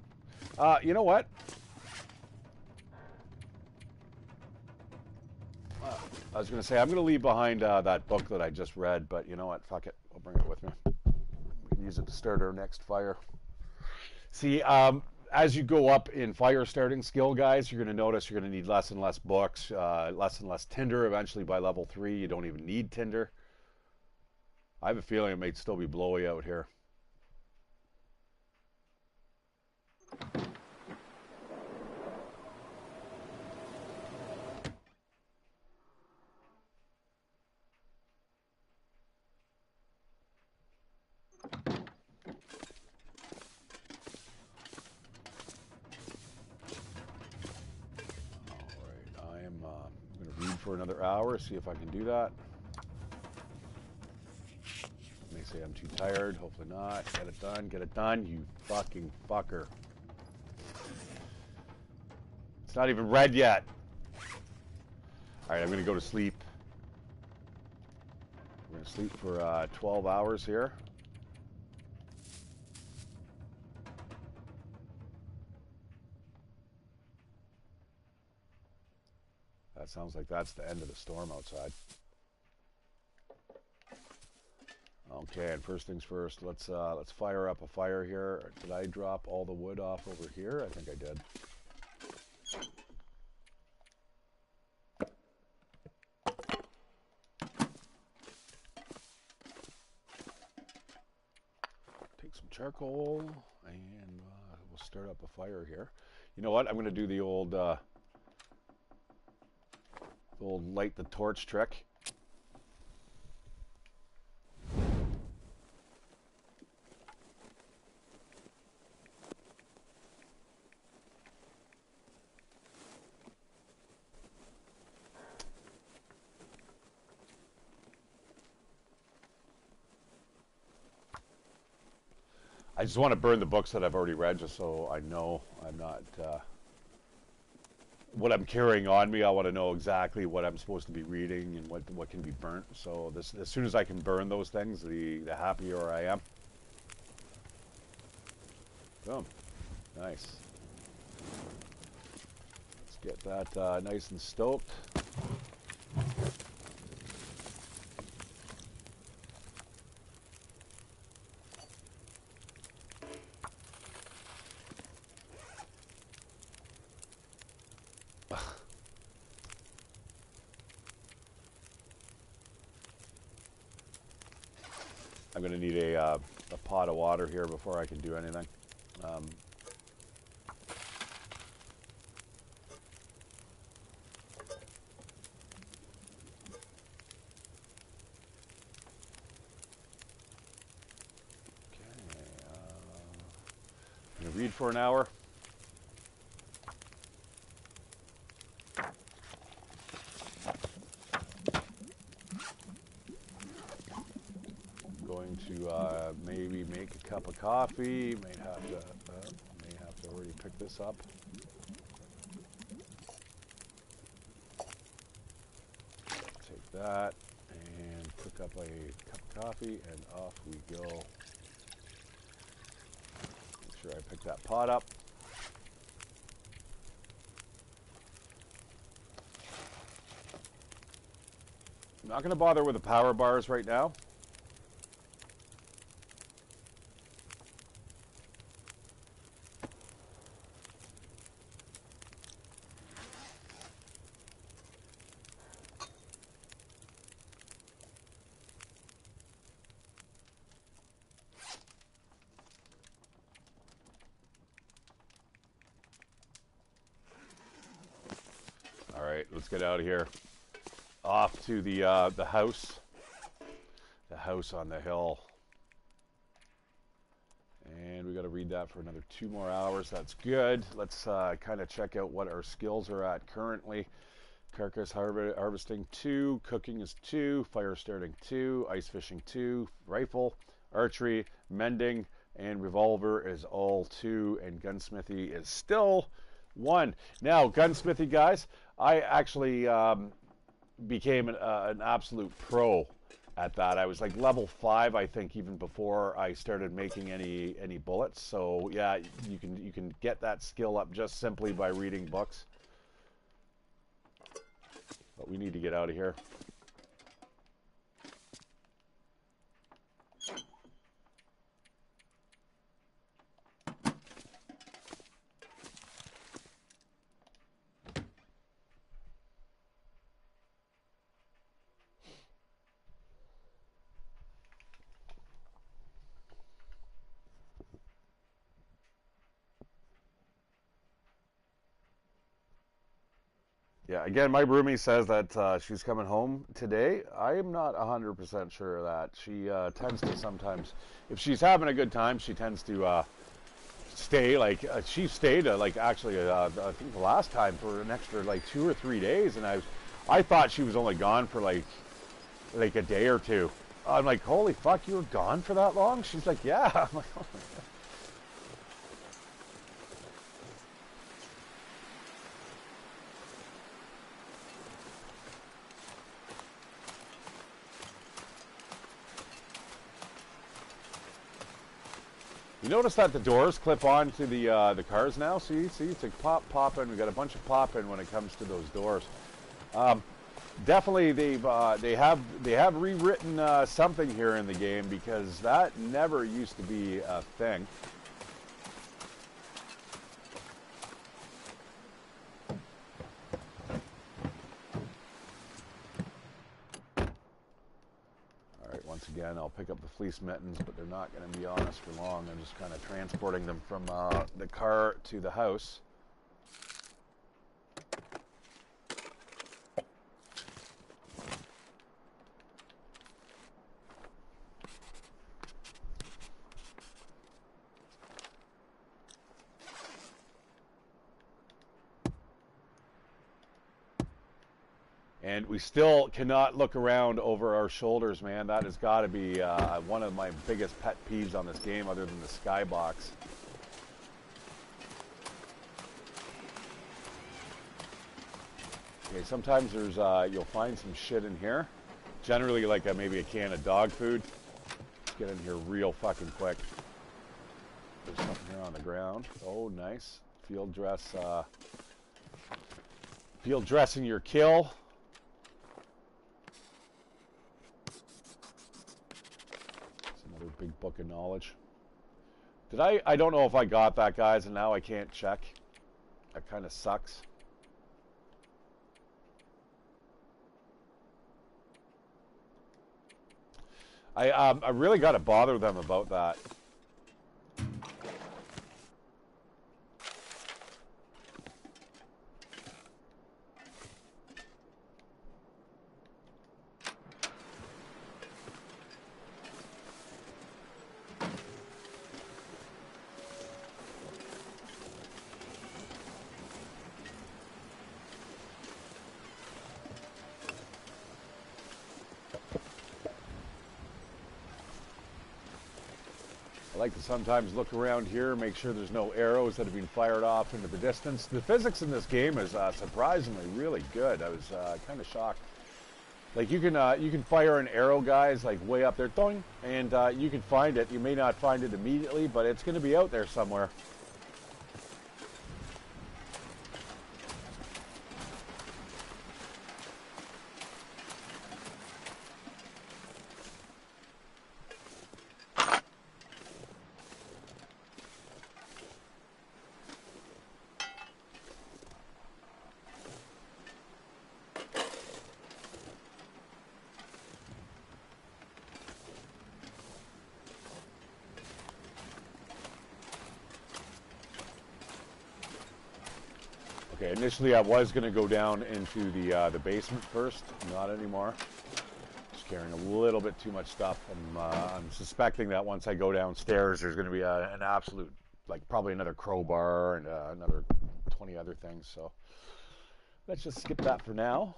You know what? I was going to say, I'm going to leave behind that book that I just read, but you know what? Fuck it. I'll bring it with me. We can use it to start our next fire. See, as you go up in fire starting skill, guys, you're going to notice you're going to need less and less books, less and less tinder. Eventually, by level 3, you don't even need tinder. I have a feeling it may still be blowy out here. For another hour, see if I can do that. May say I'm too tired, hopefully not. Get it done, you fucking fucker. It's not even red yet. Alright, I'm gonna go to sleep. We're gonna sleep for 12 hours here. That sounds like that's the end of the storm outside. Okay, and first things first, let's fire up a fire here. Did I drop all the wood off over here? I think I did. Take some charcoal, and we'll start up a fire here. You know what? I'm going to do the old light the torch trick. I just want to burn the books that I've already read, just so I know I'm not what I'm carrying on me. I want to know exactly what I'm supposed to be reading and what can be burnt. So this, as soon as I can burn those things, the happier I am. Boom, nice. Let's get that nice and stoked. I'm going to need a pot of water here before I can do anything. I'm going to read for an hour. To maybe make a cup of coffee. May have to already pick this up. Take that and cook up a cup of coffee, and off we go. Make sure I pick that pot up. I'm not going to bother with the power bars right now. All right, let's get out of here. Off to the house on the hill, and we got to read that for another 2 more hours. That's good. Let's kind of check out what our skills are at currently. Carcass harvesting 2, cooking is 2, fire starting 2, ice fishing 2, rifle, archery, mending, and revolver is all 2, and gunsmithy is still 1. Now, gunsmithy, guys, I actually became an absolute pro at that. I was like level 5, I think, even before I started making any bullets. So yeah, you can get that skill up just simply by reading books. But we need to get out of here. Yeah, again, my roomie says that she's coming home today. I am not 100% sure of that. She tends to sometimes, if she's having a good time, she tends to stay. Like she stayed like actually I think the last time for an extra like 2 or 3 days, and I thought she was only gone for like a day or two. I'm like, holy fuck, you were gone for that long? She's like, yeah. I'm like, oh my God. You notice that the doors clip on to the cars now? See, it's like pop, pop in. We got a bunch of pop in when it comes to those doors. Definitely, they have rewritten something here in the game, because that never used to be a thing. All right, once again, I'll pick up the fleece mittens, but they're not going to be on us for long. I'm just kind of transporting them from the car to the house. And we still cannot look around over our shoulders, man. That has got to be one of my biggest pet peeves on this game, other than the skybox. Okay, sometimes there's you'll find some shit in here. Generally, like maybe a can of dog food. Let's get in here real fucking quick. There's something here on the ground. Oh, nice. Field dress. Field dressing your kill. Big book of knowledge. Did I don't know if I got that, guys, and now I can't check. That kind of sucks. I really got to bother them about that. I like to sometimes look around here, make sure there's no arrows that have been fired off into the distance. The physics in this game is surprisingly really good. I was kind of shocked. Like you can fire an arrow, guys, like way up there, doing, and you can find it. You may not find it immediately, but it's going to be out there somewhere. Okay, initially I was going to go down into the basement first, not anymore. Just carrying a little bit too much stuff. I'm suspecting that once I go downstairs, there's going to be an absolute, like probably another crowbar and another 20 other things. So let's just skip that for now.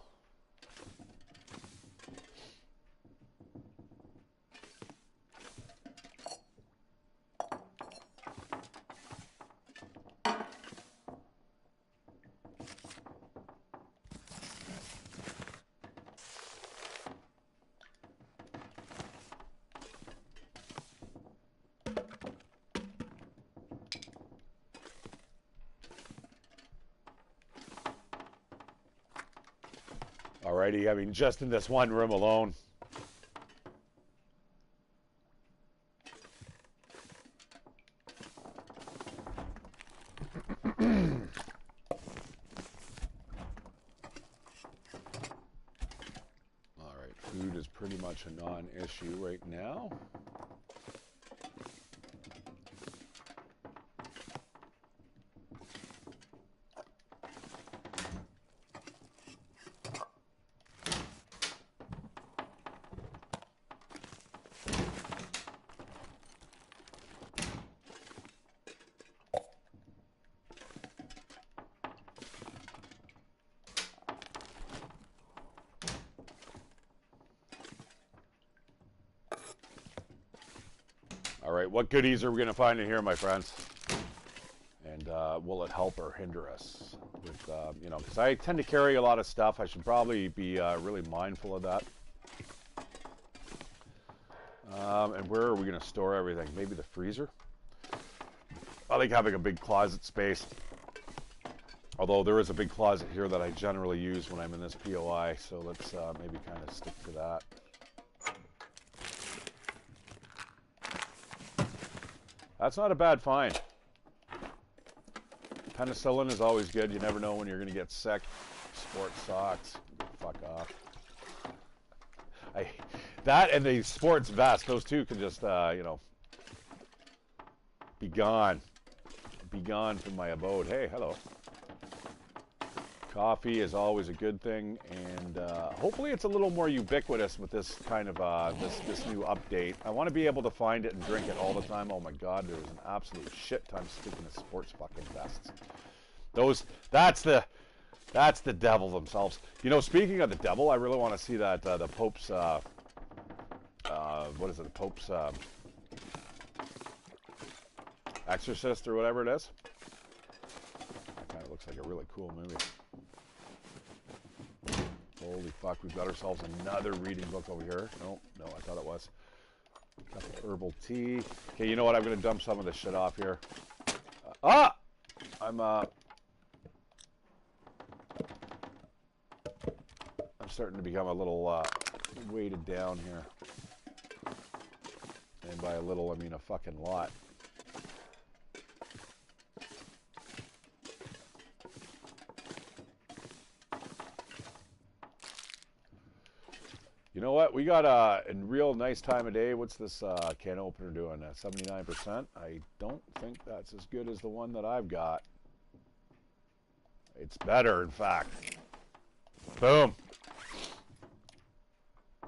Alrighty, I mean, just in this one room alone. Alright, food is pretty much a non-issue right now. All right, what goodies are we going to find in here, my friends? And will it help or hinder us? With, you know, because I tend to carry a lot of stuff. I should probably be really mindful of that. And where are we going to store everything? Maybe the freezer? I like having a big closet space. Although there is a big closet here that I generally use when I'm in this POI, so let's maybe kind of stick to that. That's not a bad find. Penicillin is always good. You never know when you're going to get sick. Sports socks. Fuck off. That and the sports vest, those two can just, you know, be gone. Be gone from my abode. Hey, hello. Coffee is always a good thing, and hopefully it's a little more ubiquitous with this kind of this new update. I want to be able to find it and drink it all the time. Oh my God, there's an absolute shit ton. Speaking of sports fucking vests, that's the devil themselves. You know, speaking of the devil, I really want to see that the Pope's what is it? The Pope's Exorcist or whatever it is. That kind of looks like a really cool movie. Holy fuck, we've got ourselves another reading book over here. No, I thought it was. Got the herbal tea. Okay, you know what? I'm going to dump some of this shit off here. I'm starting to become a little weighted down here. And by a little, I mean a fucking lot. You know what? We got a real nice time of day. What's this can opener doing? 79%. I don't think that's as good as the one that I've got. It's better, in fact. Boom.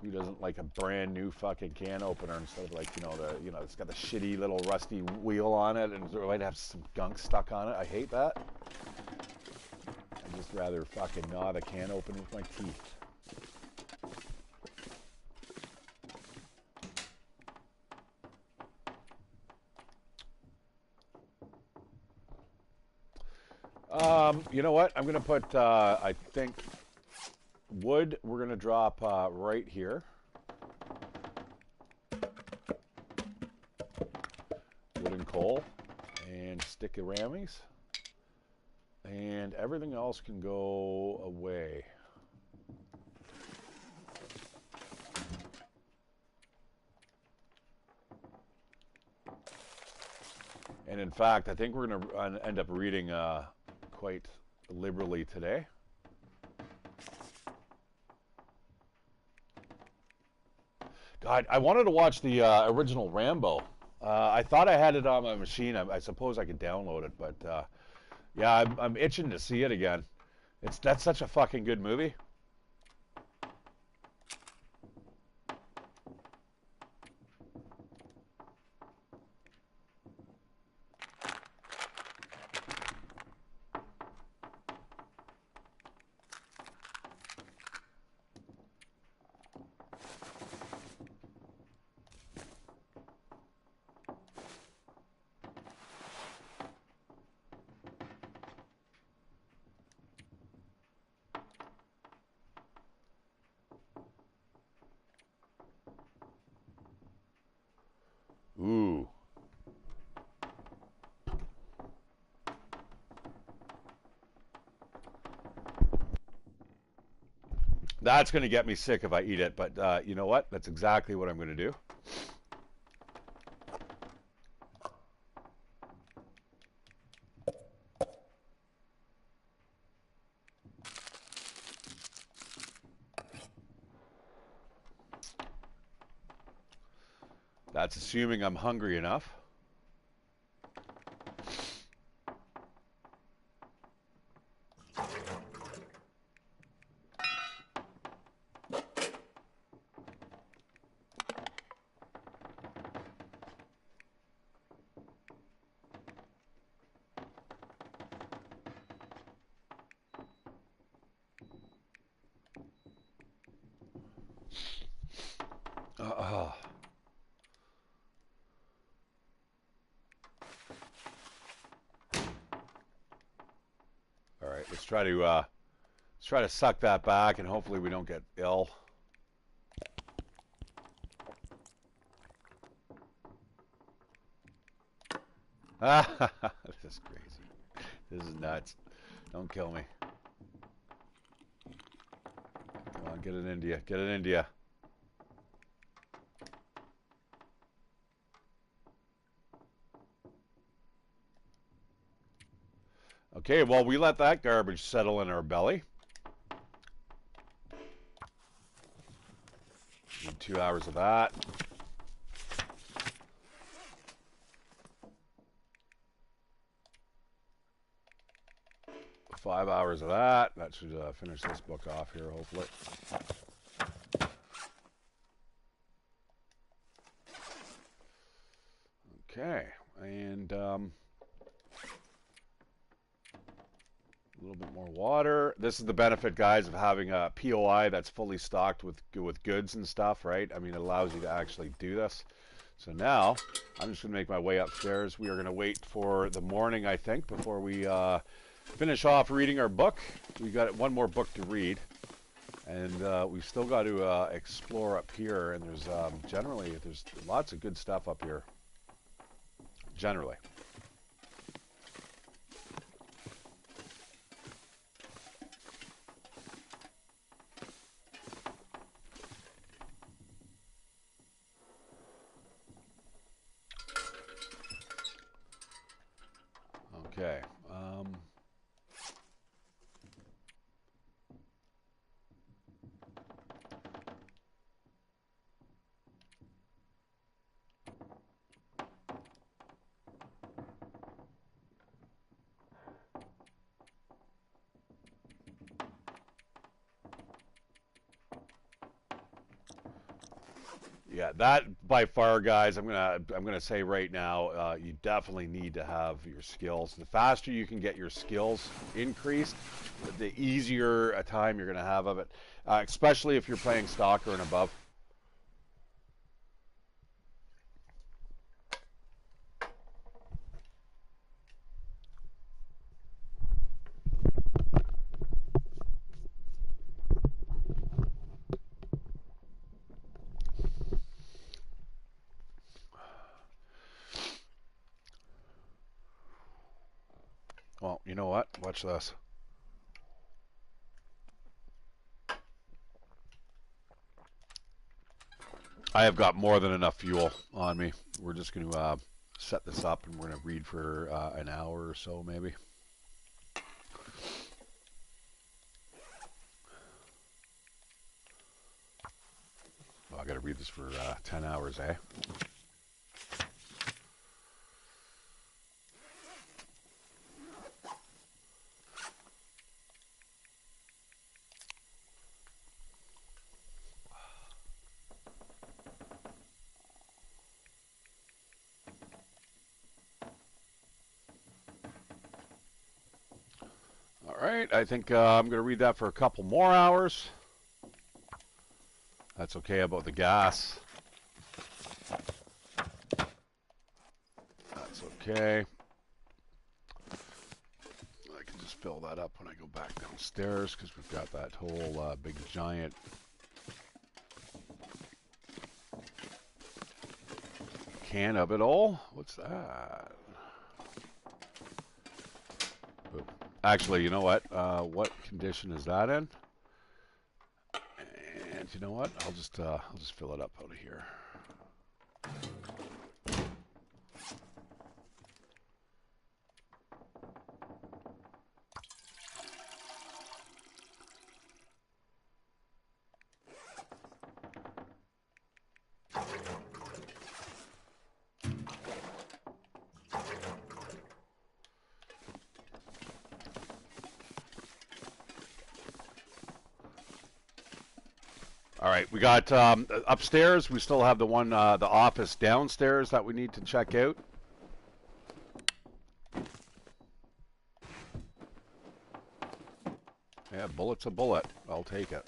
Who doesn't like a brand new fucking can opener instead of like, it's got the shitty little rusty wheel on it and it might have some gunk stuck on it. I hate that. I'd just rather fucking gnaw the can open with my teeth. You know what? I'm going to put, I think, wood we're going to drop right here. Wood and coal. And stick of rammies. And everything else can go away. And in fact, I think we're going to end up reading quite liberally today. God, I wanted to watch the original Rambo. I thought I had it on my machine. I suppose I could download it, but yeah, I'm itching to see it again. That's such a fucking good movie. Ooh. That's going to get me sick if I eat it, but you know what? That's exactly what I'm going to do. That's assuming I'm hungry enough. All right, let's try to suck that back, and hopefully we don't get ill. This is crazy. This is nuts. Don't kill me. Come on, get in India. Get in India. Okay, well, we let that garbage settle in our belly. Need 2 hours of that. Five hours of that. That should finish this book off here, hopefully. Okay, and a little bit more water. This is the benefit, guys, of having a POI that's fully stocked with goods and stuff, right? I mean, it allows you to actually do this. So now, I'm just going to make my way upstairs. We are going to wait for the morning, I think, before we finish off reading our book. We got one more book to read, and we've still got to explore up here. And there's generally there's lots of good stuff up here. Generally. Okay. Yeah, that by far, guys, I'm gonna say right now, you definitely need to have your skills. The faster you can get your skills increased, the easier a time you're gonna have of it, especially if you're playing Stalker and above. Well, you know what? Watch this. I have got more than enough fuel on me. We're just going to set this up, and we're going to read for an hour or so, maybe. Well, I got to read this for 10 hours, eh? Alright, I think I'm going to read that for a couple more hours. That's okay about the gas. That's okay. I can just fill that up when I go back downstairs because we've got that whole big giant can of it all. What's that? Actually, you know what? What condition is that in? And you know what? I'll just fill it up out of here. All right, we got upstairs. We still have the one, the office downstairs that we need to check out. Yeah, bullet's a bullet. I'll take it.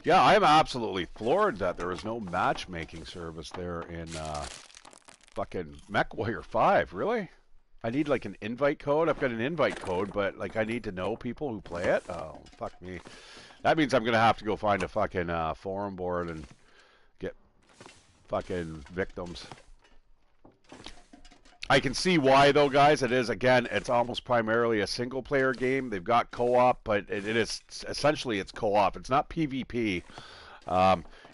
Yeah, I'm absolutely floored that there is no matchmaking service there in fucking MechWarrior 5. Really? I need like an invite code. I've got an invite code, but like I need to know people who play it. Oh, fuck me. That means I'm gonna have to go find a fucking forum board and fucking victims. I can see why, though, guys. It is, again, it's almost primarily a single-player game. They've got co-op, but it is essentially it's co-op. It's not PvP.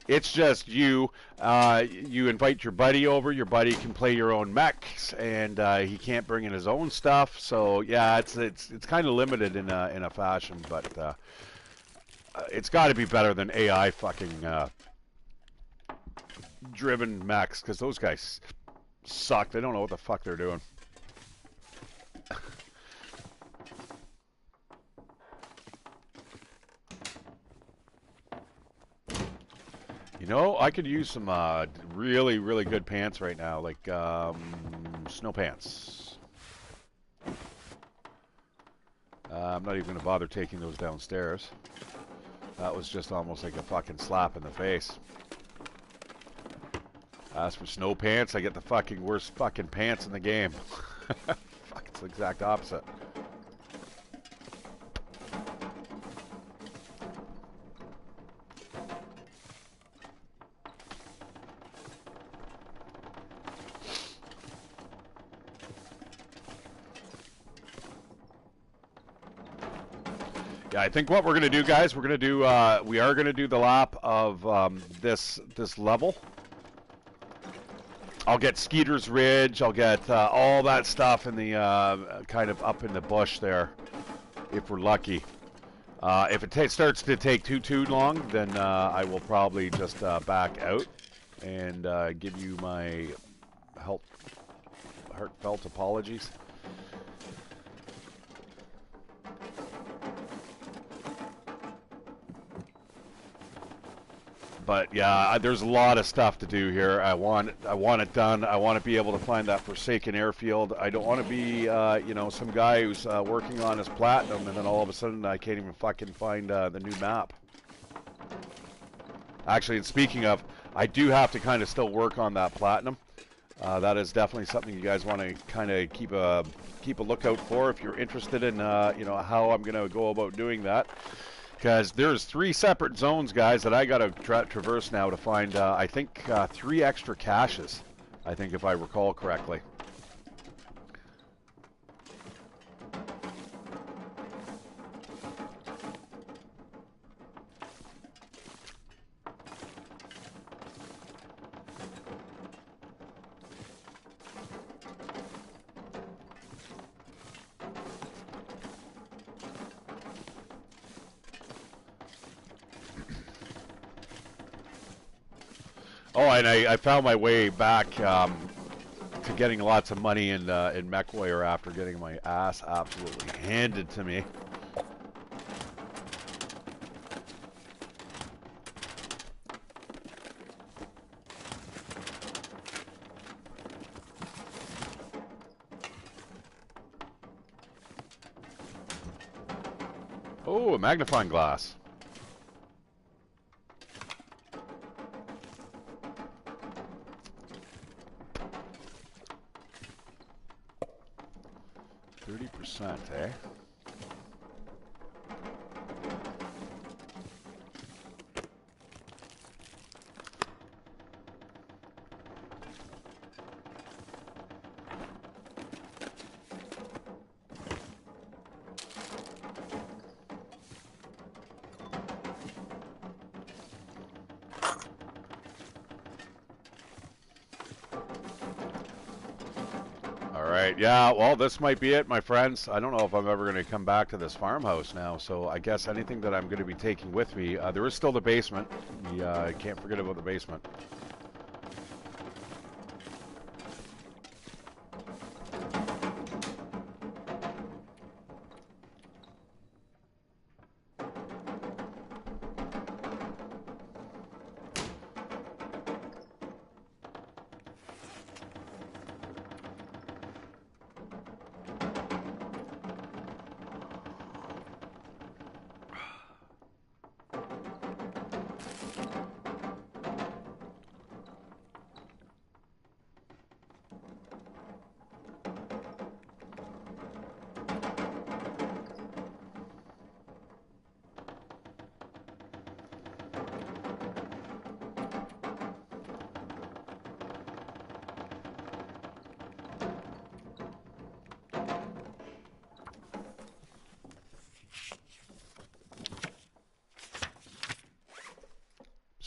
It's just you. You invite your buddy over. Your buddy can play your own mechs, and he can't bring in his own stuff. So yeah, it's kind of limited in a fashion, but it's got to be better than AI fucking driven mechs, because those guys suck. They don't know what the fuck they're doing. You know, I could use some really, really good pants right now, like snow pants. I'm not even going to bother taking those downstairs. That was just almost like a fucking slap in the face. As for snow pants, I get the fucking worst fucking pants in the game. Fuck, it's the exact opposite. Yeah, I think what we're gonna do, guys, we are gonna do the lap of this level. I'll get Skeeter's Ridge. I'll get all that stuff in the kind of up in the bush there, if we're lucky. If it starts to take too long, then I will probably just back out and give you my heartfelt apologies. But yeah, there's a lot of stuff to do here. I want it done. I want to be able to find that forsaken airfield. I don't want to be, you know, some guy who's working on his platinum, and then all of a sudden I can't even fucking find the new map. Actually, and speaking of, I do have to kind of still work on that platinum. That is definitely something you guys want to kind of keep a lookout for if you're interested in, you know, how I'm going to go about doing that. Because there's 3 separate zones, guys, that I got to traverse now to find, I think, 3 extra caches, I think, if I recall correctly. Oh, and I found my way back to getting lots of money in MechWarrior after getting my ass absolutely handed to me. Oh, a magnifying glass. Eh? Alright, yeah, well, this might be it, my friends. I don't know if I'm ever going to come back to this farmhouse now, so I guess anything that I'm going to be taking with me, there is still the basement. I can't forget about the basement.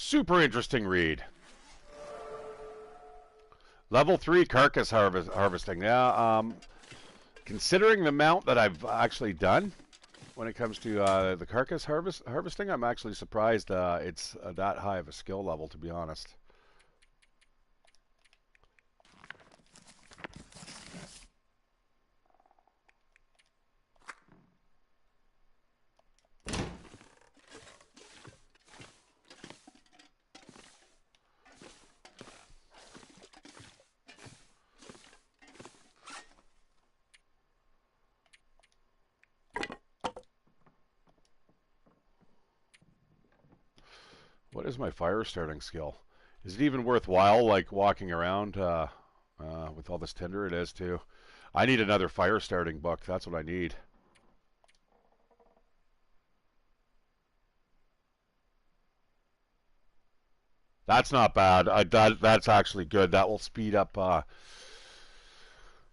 Super interesting read. Level 3 carcass harvesting. Yeah, considering the amount that I've actually done when it comes to the carcass harvesting, I'm actually surprised it's that high of a skill level, to be honest. What is my fire starting skill? Is it even worthwhile, like, walking around with all this tinder? It is, too. I need another fire starting book. That's what I need. That's not bad. That's actually good. That will speed up,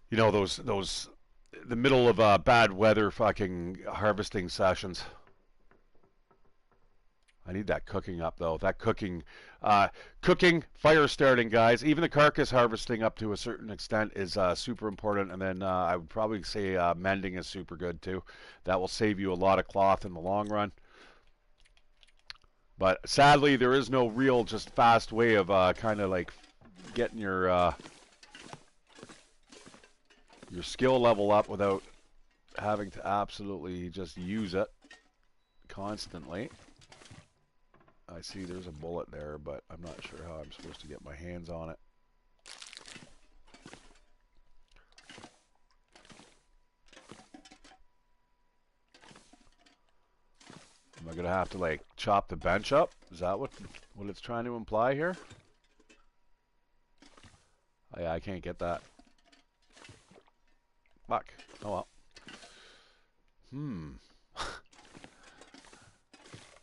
you know, those the middle of bad weather fucking harvesting sessions. I need that cooking up though. That cooking, fire starting, guys. Even the carcass harvesting up to a certain extent is super important. And then I would probably say mending is super good too. That will save you a lot of cloth in the long run. But sadly, there is no real just fast way of kind of like getting your skill level up without having to absolutely just use it constantly. I see there's a bullet there, but I'm not sure how I'm supposed to get my hands on it. Am I going to have to, like, chop the bench up? Is that what it's trying to imply here? Oh, yeah, I can't get that. Fuck. Oh, well.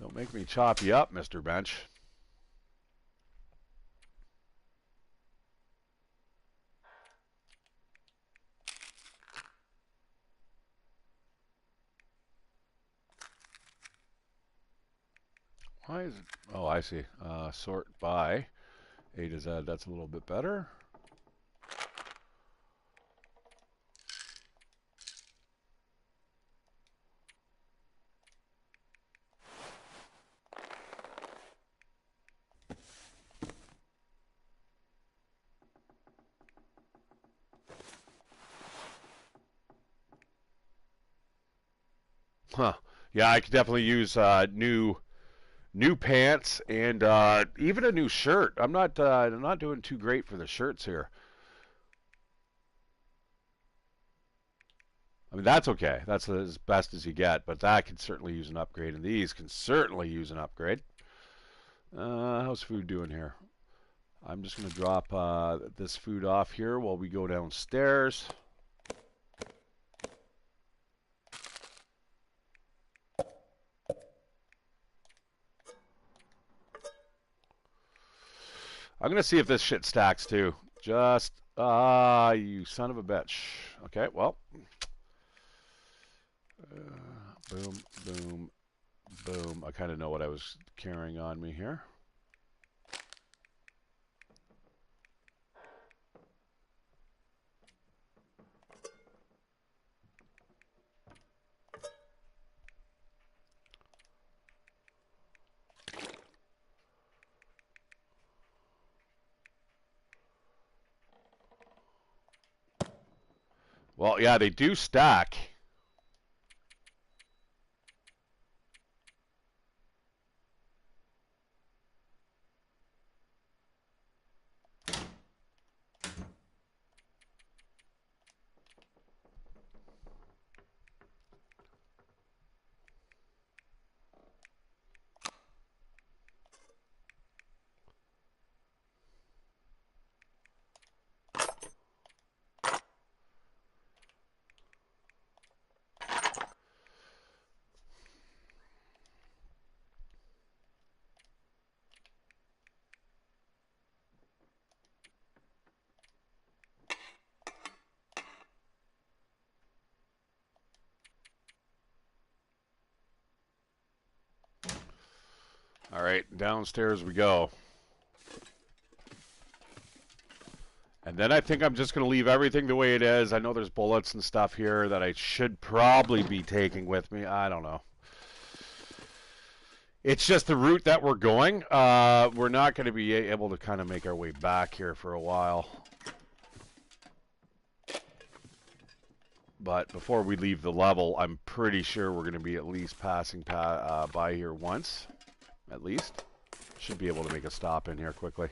Don't make me chop you up, Mr. Bench. Why is it? Oh, I see. Sort by A to Z. That's a little bit better. Huh. Yeah, I could definitely use new pants and even a new shirt. I'm not doing too great for the shirts here. I mean, that's okay. That's as best as you get, but that could certainly use an upgrade, and these can certainly use an upgrade. How's food doing here? I'm just going to drop this food off here while we go downstairs. I'm going to see if this shit stacks too. Just, you son of a bitch. Okay, well. Boom, boom, boom. I kind of know what I was carrying on me here. Well, yeah, they do stack. All right, downstairs we go. And then I think I'm just going to leave everything the way it is. I know there's bullets and stuff here that I should probably be taking with me. I don't know. It's just the route that we're going. We're not going to be able to kind of make our way back here for a while. But before we leave the level, I'm pretty sure we're going to be at least passing by here once. At least. Should be able to make a stop in here quickly.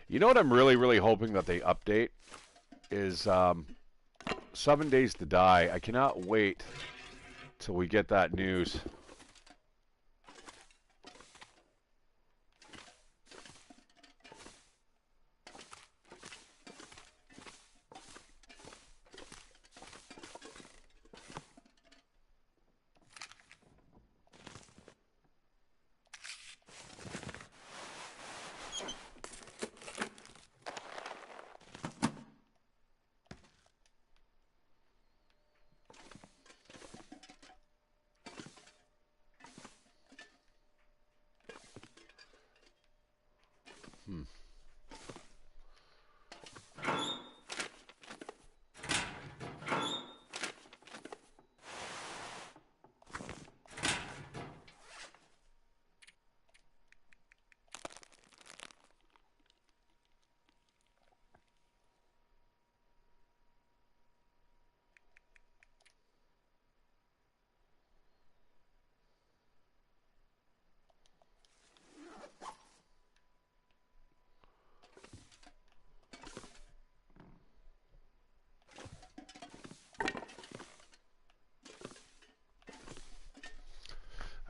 You know what I'm really, really hoping that they update is 7 Days to Die. I cannot wait till we get that news.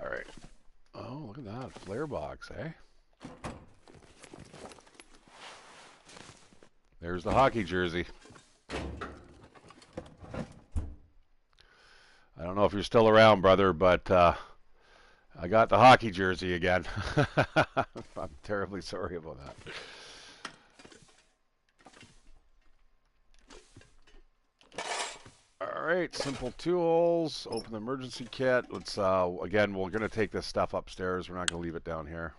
All right. Oh, look at that. Flare box, eh? There's the hockey jersey. I don't know if you're still around, brother, but I got the hockey jersey again. I'm terribly sorry about that. All right, simple tools. Open the emergency kit. Let's again, we're going to take this stuff upstairs. We're not going to leave it down here.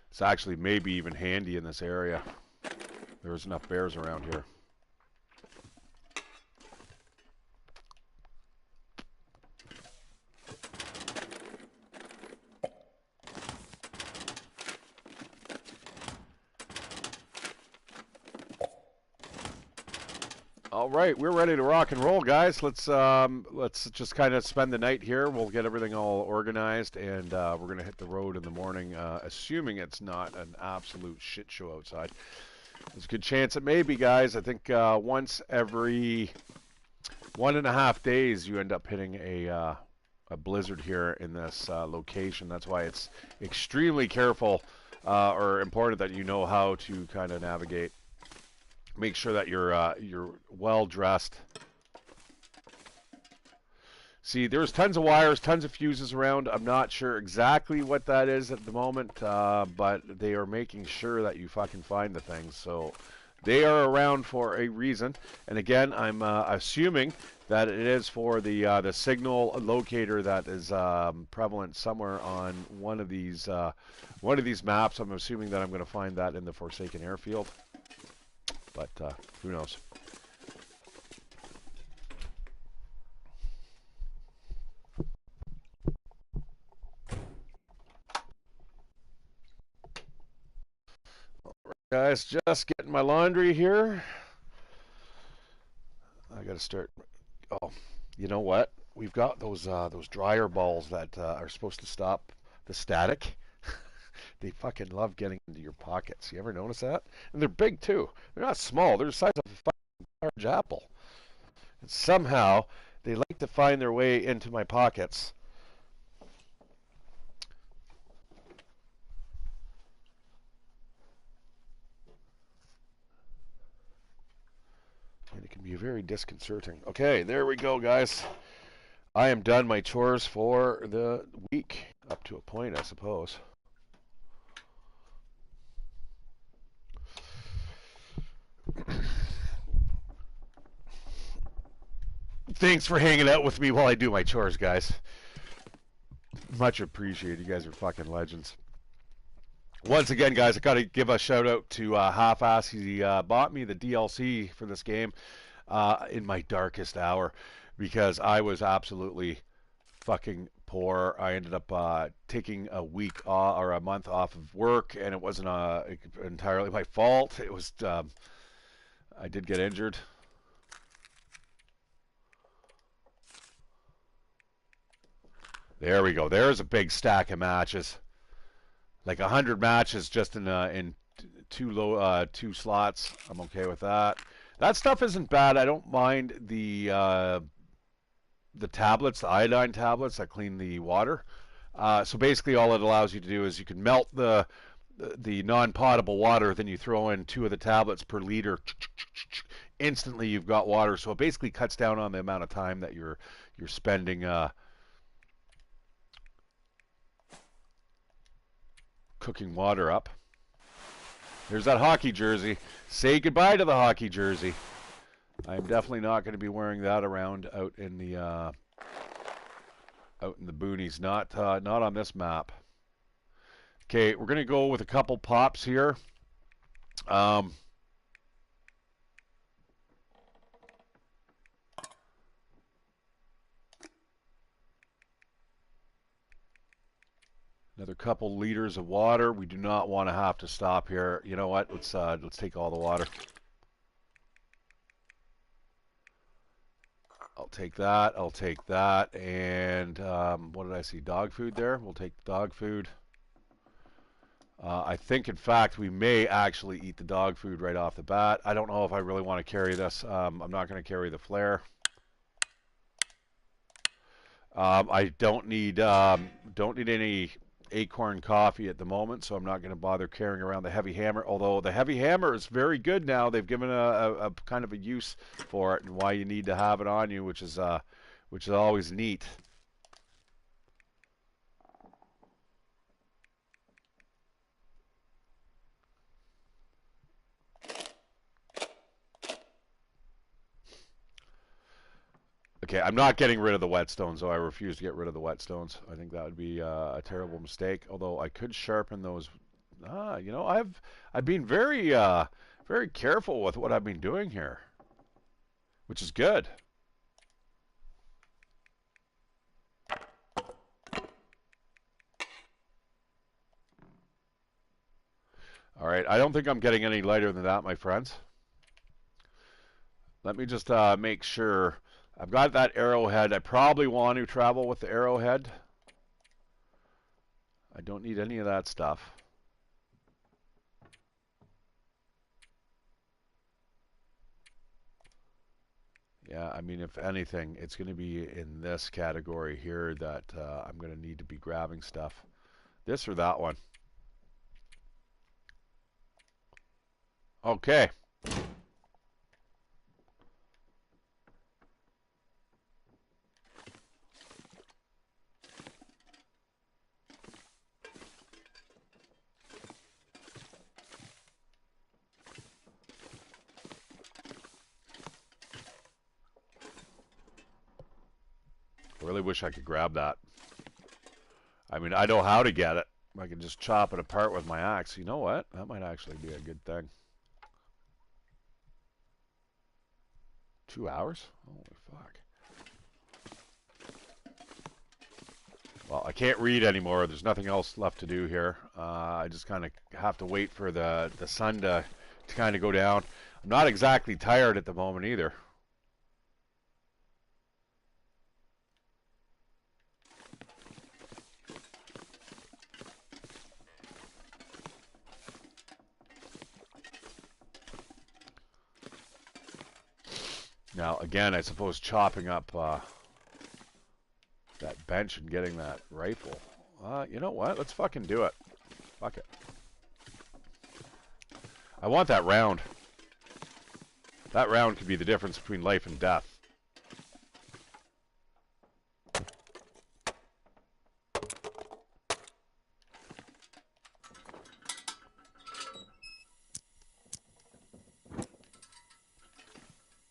It's actually maybe even handy in this area. There's enough bears around here. All right, we're ready to rock and roll, guys. Let's just kind of spend the night here. We'll get everything all organized, and we're gonna hit the road in the morning, assuming it's not an absolute shit show outside. There's a good chance it may be, guys. I think once every 1.5 days you end up hitting a blizzard here in this location. That's why it's extremely careful or important that you know how to kind of navigate. Make sure that you're well dressed. See, there's tons of wires, tons of fuses around. I'm not sure exactly what that is at the moment, but they are making sure that you fucking find the things. So they are around for a reason. And again, I'm assuming that it is for the signal locator that is prevalent somewhere on one of these maps. I'm assuming that I'm going to find that in the Forsaken Airfield. But who knows? All right, guys, just getting my laundry here. I got to start. Oh, you know what? We've got those dryer balls that are supposed to stop the static. They fucking love getting into your pockets. You ever notice that? And they're big too. They're not small. They're the size of a fucking large apple. And somehow they like to find their way into my pockets. And it can be very disconcerting. Okay, there we go, guys. I am done my chores for the week, up to a point, I suppose. Thanks for hanging out with me while I do my chores, guys. Much appreciated. You guys are fucking legends. Once again, guys, I got to give a shout out to Half-Ass. He bought me the DLC for this game in my darkest hour because I was absolutely fucking poor. I ended up taking a week or a month off of work, and it wasn't entirely my fault. It was I did get injured. There we go. There's a big stack of matches. Like 100 matches just in two slots. I'm okay with that. That stuff isn't bad. I don't mind the tablets, the iodine tablets that clean the water. So basically, all it allows you to do is you can melt the non-potable water, then you throw in 2 of the tablets per liter. Instantly, you've got water. So it basically cuts down on the amount of time that you're spending cooking water up. There's that hockey jersey. Say goodbye to the hockey jersey. I'm definitely not going to be wearing that around out in the boonies. Not on this map. Okay, we're going to go with a couple pops here. Another couple liters of water. We do not want to have to stop here. You know what? Let's take all the water. I'll take that. I'll take that. And what did I see? Dog food there. We'll take dog food. I think, in fact, we may actually eat the dog food right off the bat. I don't know if I really want to carry this. I'm not going to carry the flare. I don't need any acorn coffee at the moment, so I'm not going to bother carrying around the heavy hammer, although the heavy hammer is very good now. They've given a kind of a use for it and why you need to have it on you, which is always neat. Okay, I'm not getting rid of the whetstones, though. I refuse to get rid of the whetstones. I think that would be a terrible mistake. Although I could sharpen those. You know, I've been very very careful with what I've been doing here, which is good. All right, I don't think I'm getting any lighter than that, my friends. Let me just make sure. I've got that arrowhead. I probably want to travel with the arrowhead. I don't need any of that stuff. Yeah, I mean, if anything, it's going to be in this category here that I'm going to need to be grabbing stuff. This or that one. Okay. I really wish I could grab that. I mean, I know how to get it. I can just chop it apart with my axe. You know what? That might actually be a good thing. 2 hours? Holy fuck. Well, I can't read anymore. There's nothing else left to do here. I just kind of have to wait for the sun to kind of go down. I'm not exactly tired at the moment either. Now, again, I suppose chopping up that bench and getting that rifle. You know what? Let's fucking do it. Fuck it. I want that round. That round could be the difference between life and death.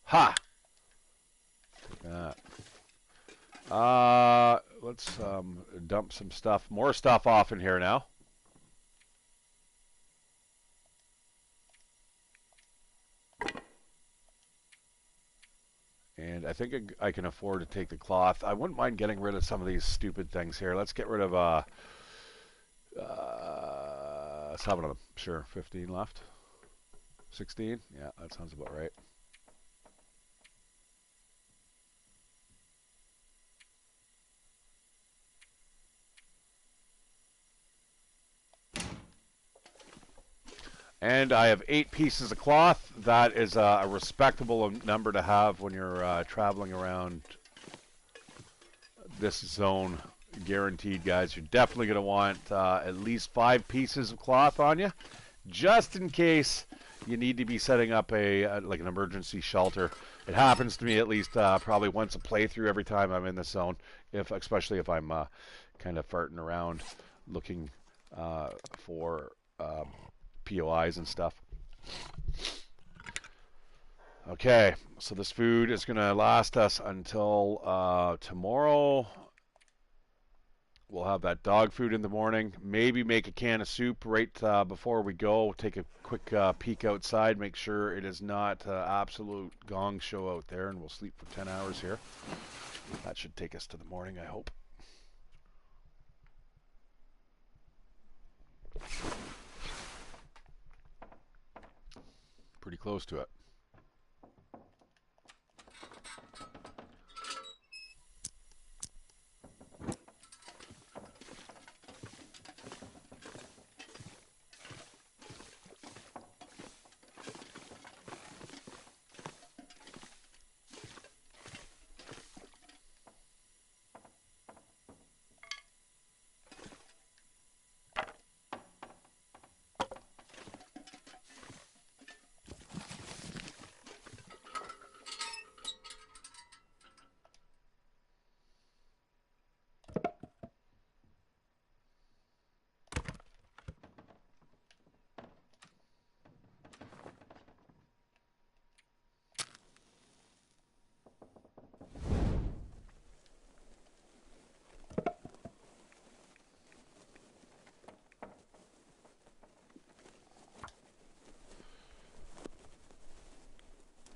Ha! Let's dump some stuff, more stuff off in here now. And I think I can afford to take the cloth. I wouldn't mind getting rid of some of these stupid things here. Let's get rid of 7 of them. Sure, 15 left. 16? Yeah, that sounds about right. And I have 8 pieces of cloth. That is a respectable number to have when you're traveling around this zone. Guaranteed, guys. You're definitely going to want at least 5 pieces of cloth on you, just in case you need to be setting up like an emergency shelter. It happens to me at least probably once a playthrough every time I'm in this zone, especially if I'm kind of farting around looking for POIs and stuff. Okay, so this food is going to last us until tomorrow. We'll have that dog food in the morning. Maybe make a can of soup right before we go. Take a quick peek outside. Make sure it is not absolute gong show out there, and we'll sleep for 10 hours here. That should take us to the morning, I hope. Pretty close to it.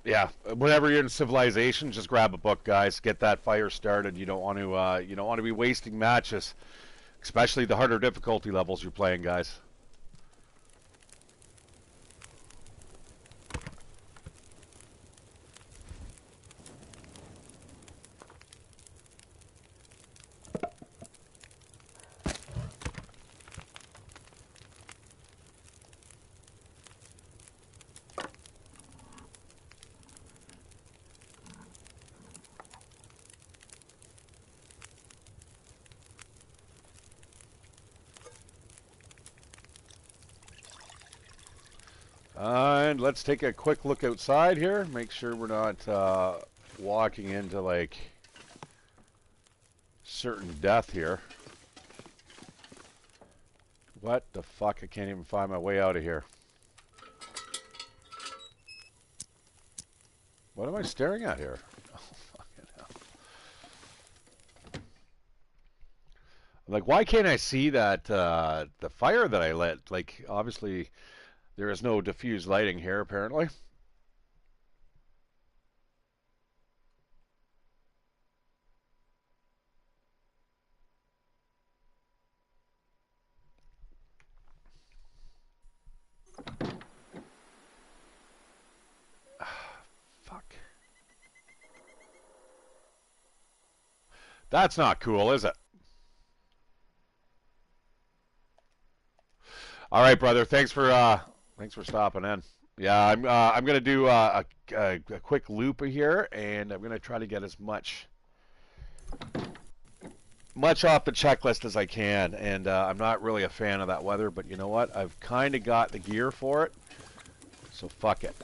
Yeah, whenever you're in civilization, just grab a book, guys. Get that fire started. You don't want to be wasting matches, especially the harder difficulty levels you're playing, guys. And let's take a quick look outside here. Make sure we're not walking into like certain death here. What the fuck? I can't even find my way out of here. What am I staring at here? Oh, fucking hell. Like, why can't I see that the fire that I lit? Like, obviously, there is no diffused lighting here, apparently. Fuck. That's not cool, is it? All right, brother. Thanks for stopping in. Yeah, I'm gonna do a quick loop here, and I'm gonna try to get as much off the checklist as I can. And I'm not really a fan of that weather, but you know what? I've kind of got the gear for it, so fuck it.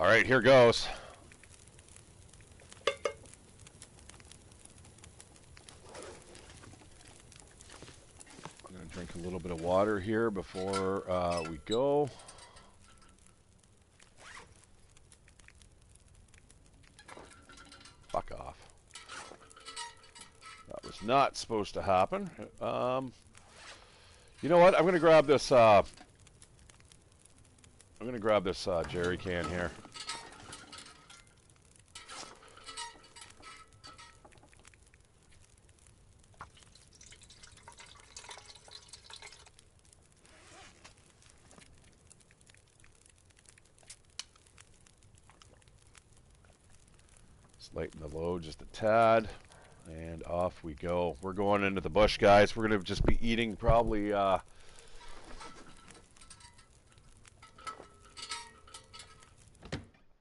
All right, here goes. I'm going to drink a little bit of water here before we go. Fuck off. That was not supposed to happen. You know what? I'm going to grab this. I'm going to grab this jerry can here. Let's lighten the load just a tad. And off we go. We're going into the bush, guys. We're going to just be eating probably...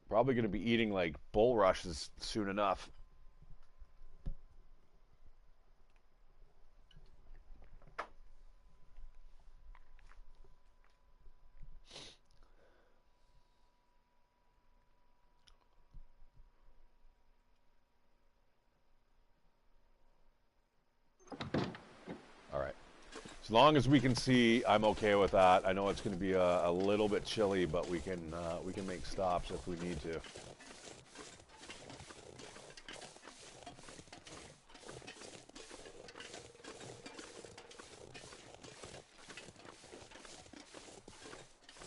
Probably going to be eating like bulrushes soon enough. All right. As long as we can see, I'm okay with that. I know it's going to be a little bit chilly, but we can make stops if we need to.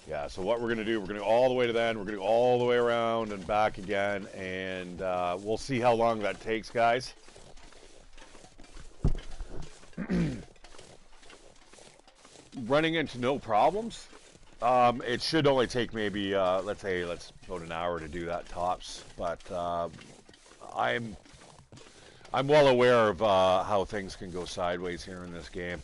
Yeah, so what we're going to do, we're going to go all the way to the end, we're going to go all the way around and back again, and we'll see how long that takes, guys. Running into no problems. It should only take maybe, let's about an hour to do that tops, but I'm well aware of how things can go sideways here in this game.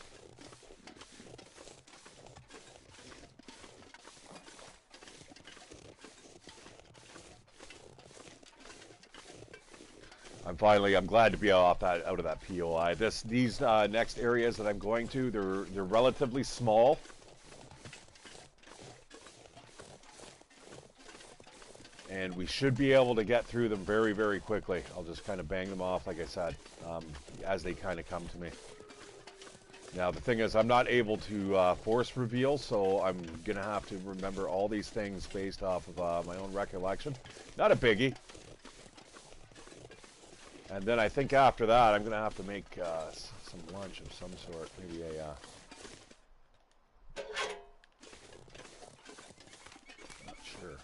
I'm glad to be out of that POI. These next areas that I'm going to, they're relatively small. And we should be able to get through them very, very quickly. I'll just kind of bang them off, like I said, as they kind of come to me. Now, the thing is, I'm not able to force reveal, so I'm going to have to remember all these things based off of my own recollection. Not a biggie. And then I think after that, I'm going to have to make some lunch of some sort. Maybe a... not sure.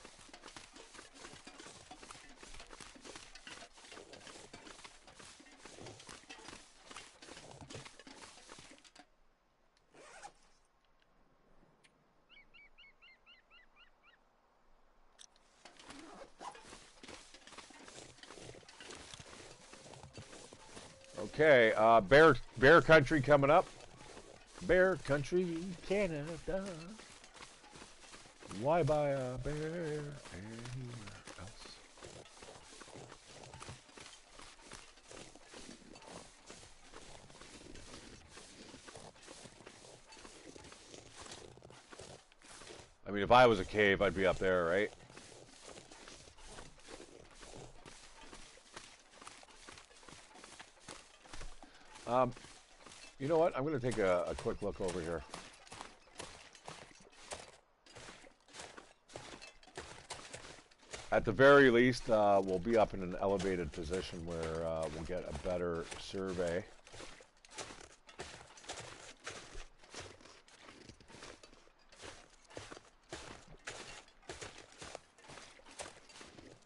Okay, bear country coming up. Bear country, Canada. Why buy a bear anywhere else? I mean, if I was a cave, I'd be up there, right? You know what? I'm going to take a quick look over here. At the very least, we'll be up in an elevated position where we'll get a better survey.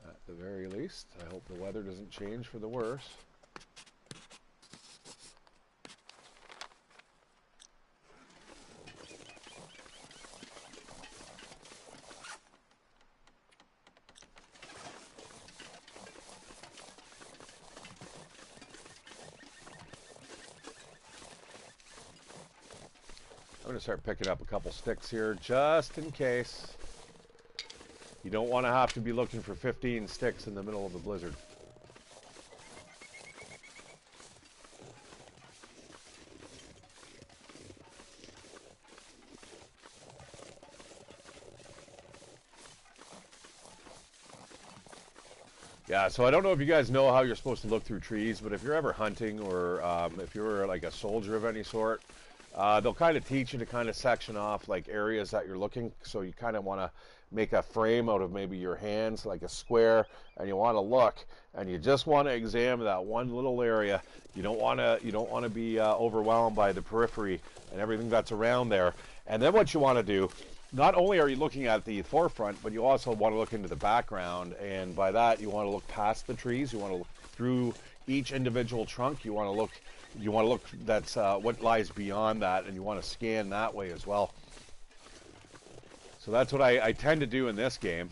At the very least, I hope the weather doesn't change for the worse. I'm going to start picking up a couple sticks here just in case. You don't want to have to be looking for 15 sticks in the middle of the blizzard. Yeah, so I don't know if you guys know how you're supposed to look through trees, but if you're ever hunting or if you're like a soldier of any sort, they'll kind of teach you to kind of section off like areas that you're looking. So you kind of want to make a frame out of maybe your hands, like a square, and you want to look, and you just want to examine that one little area. You don't want to be overwhelmed by the periphery and everything that's around there. And then what you want to do, not only are you looking at the forefront, but you also want to look into the background, and by that you want to look past the trees. You want to look through each individual trunk. You want to look. That's what lies beyond that, and you want to scan that way as well. So that's what I tend to do in this game.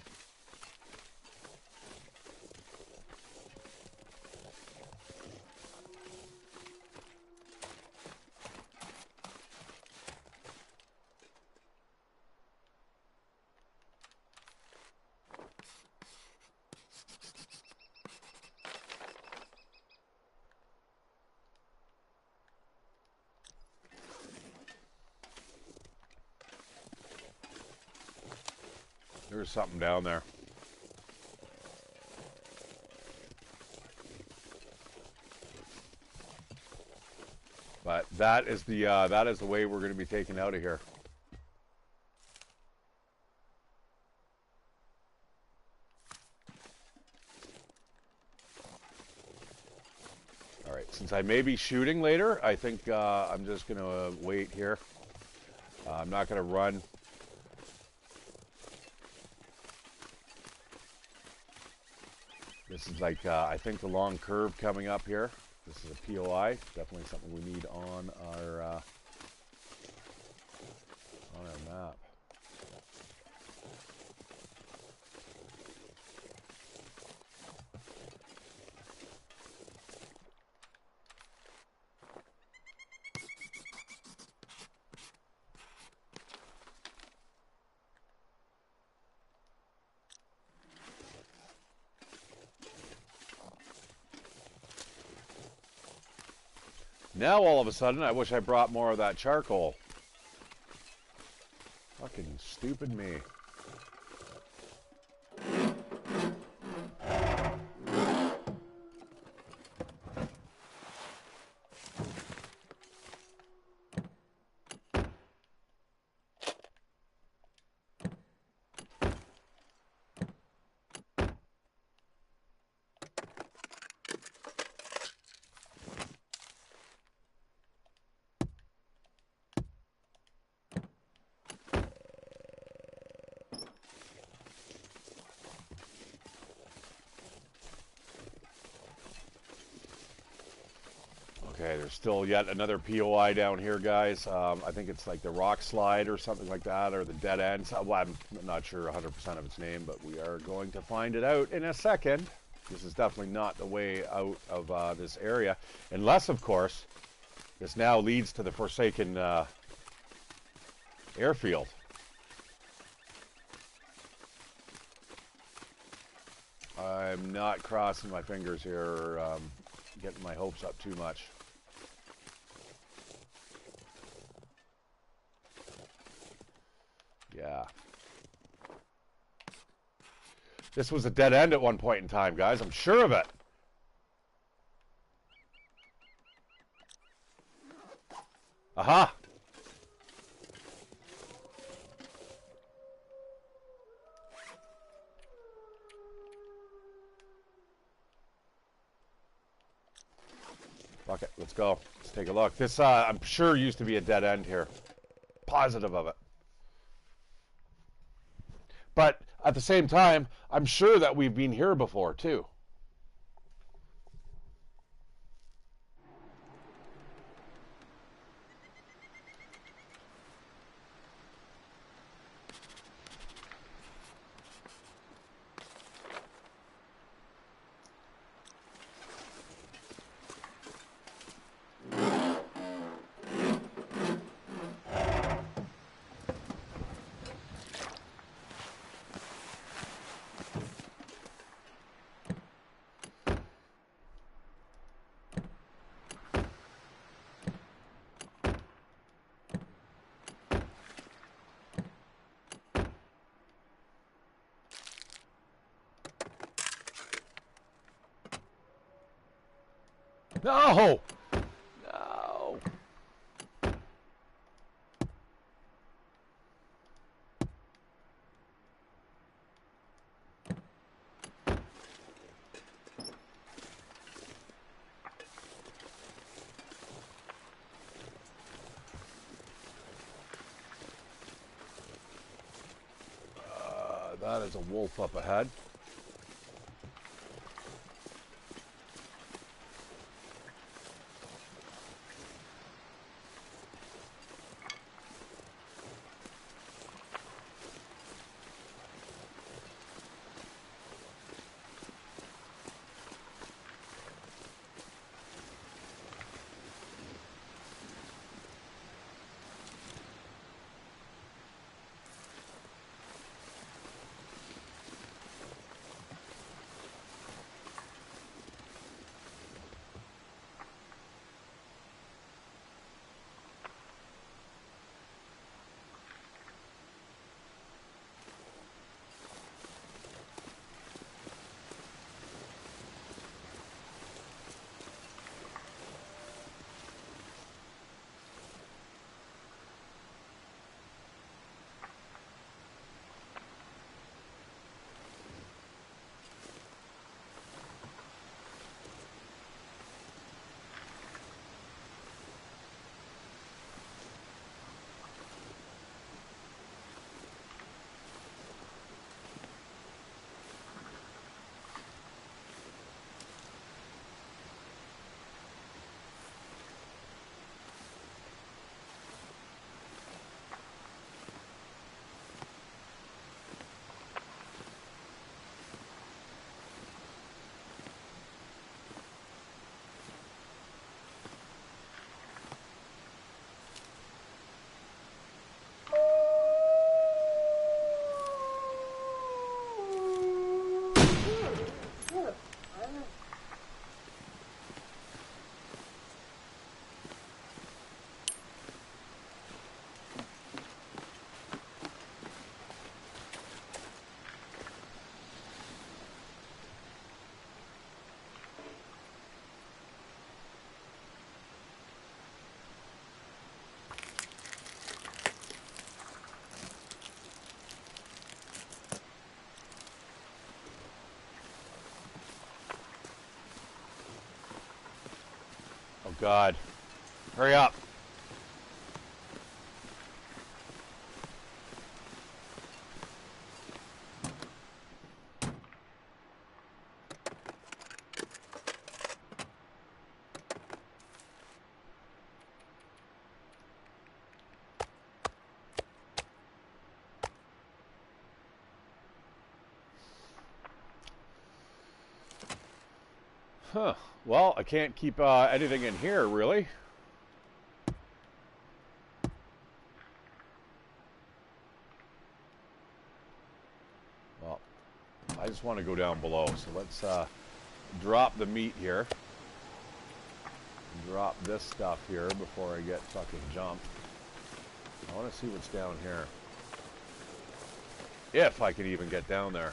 There's something down there. But that is the way we're going to be taken out of here. All right, since I may be shooting later, I think I'm just going to wait here. I'm not going to run. This is like, I think, the long curve coming up here. This is a POI. Definitely something we need on our map. Now, all of a sudden, I wish I brought more of that charcoal. Fucking stupid me. Okay, there's still yet another POI down here, guys. I think it's like the rock slide or something like that, or the dead end. So, well, I'm not sure 100% of its name, but we are going to find it out in a second. This is definitely not the way out of this area, unless, of course, this now leads to the Forsaken airfield. I'm not crossing my fingers here or getting my hopes up too much. Yeah. This was a dead end at one point in time, guys. I'm sure of it. Aha! Fuck it, let's go. Let's take a look. This, I'm sure, used to be a dead end here. Positive of it. But at the same time, I'm sure that we've been here before, too. No! No! That is a wolf up ahead. Oh, God. Hurry up. Huh. Well, I can't keep anything in here, really. Well, I just want to go down below, so let's drop the meat here. Drop this stuff here before I get fucking jumped. I want to see what's down here. If I can even get down there.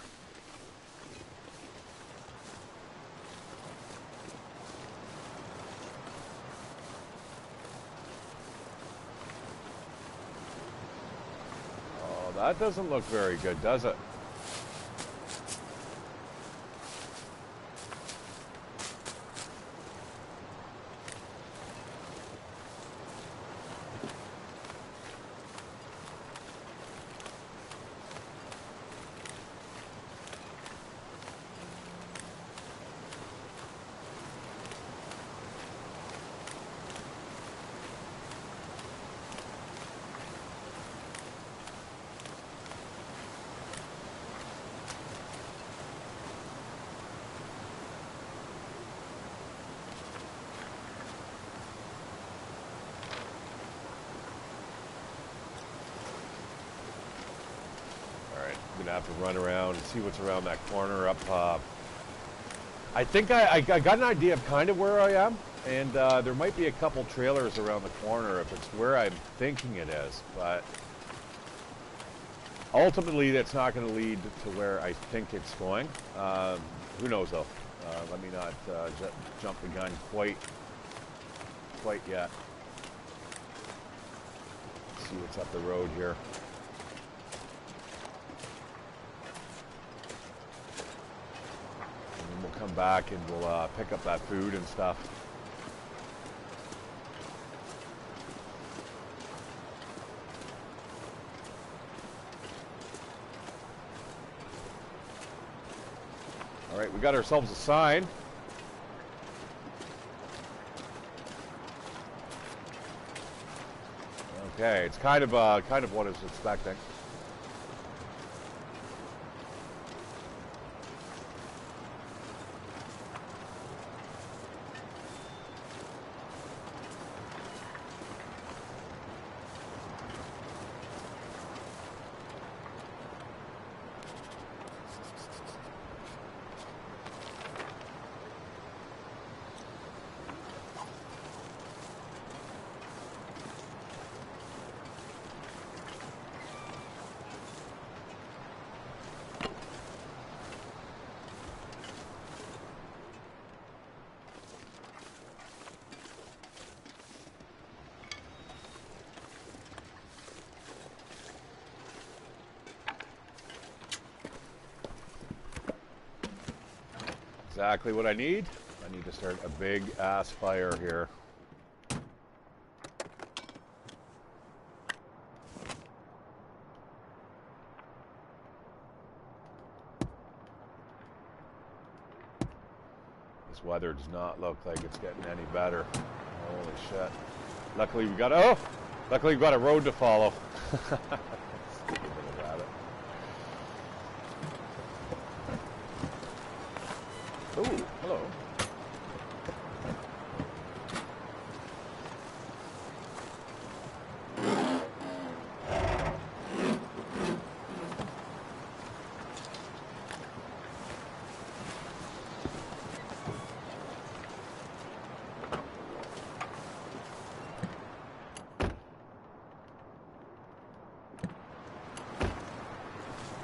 Oh, that doesn't look very good, does it? I'm gonna have to run around and see what's around that corner up. I think I got an idea of kind of where I am, and there might be a couple trailers around the corner if it's where I'm thinking it is, but ultimately that's not going to lead to where I think it's going. Who knows though? Let me not jump the gun quite yet. Let's see what's up the road here. And then we'll come back and we'll pick up that food and stuff. All right, we got ourselves a sign. Okay, it's kind of what I was expecting. Exactly what I need. I need to start a big ass fire here. This weather does not look like it's getting any better. Holy shit. Luckily we got a road to follow. Stupid little rabbit. Oh, hello.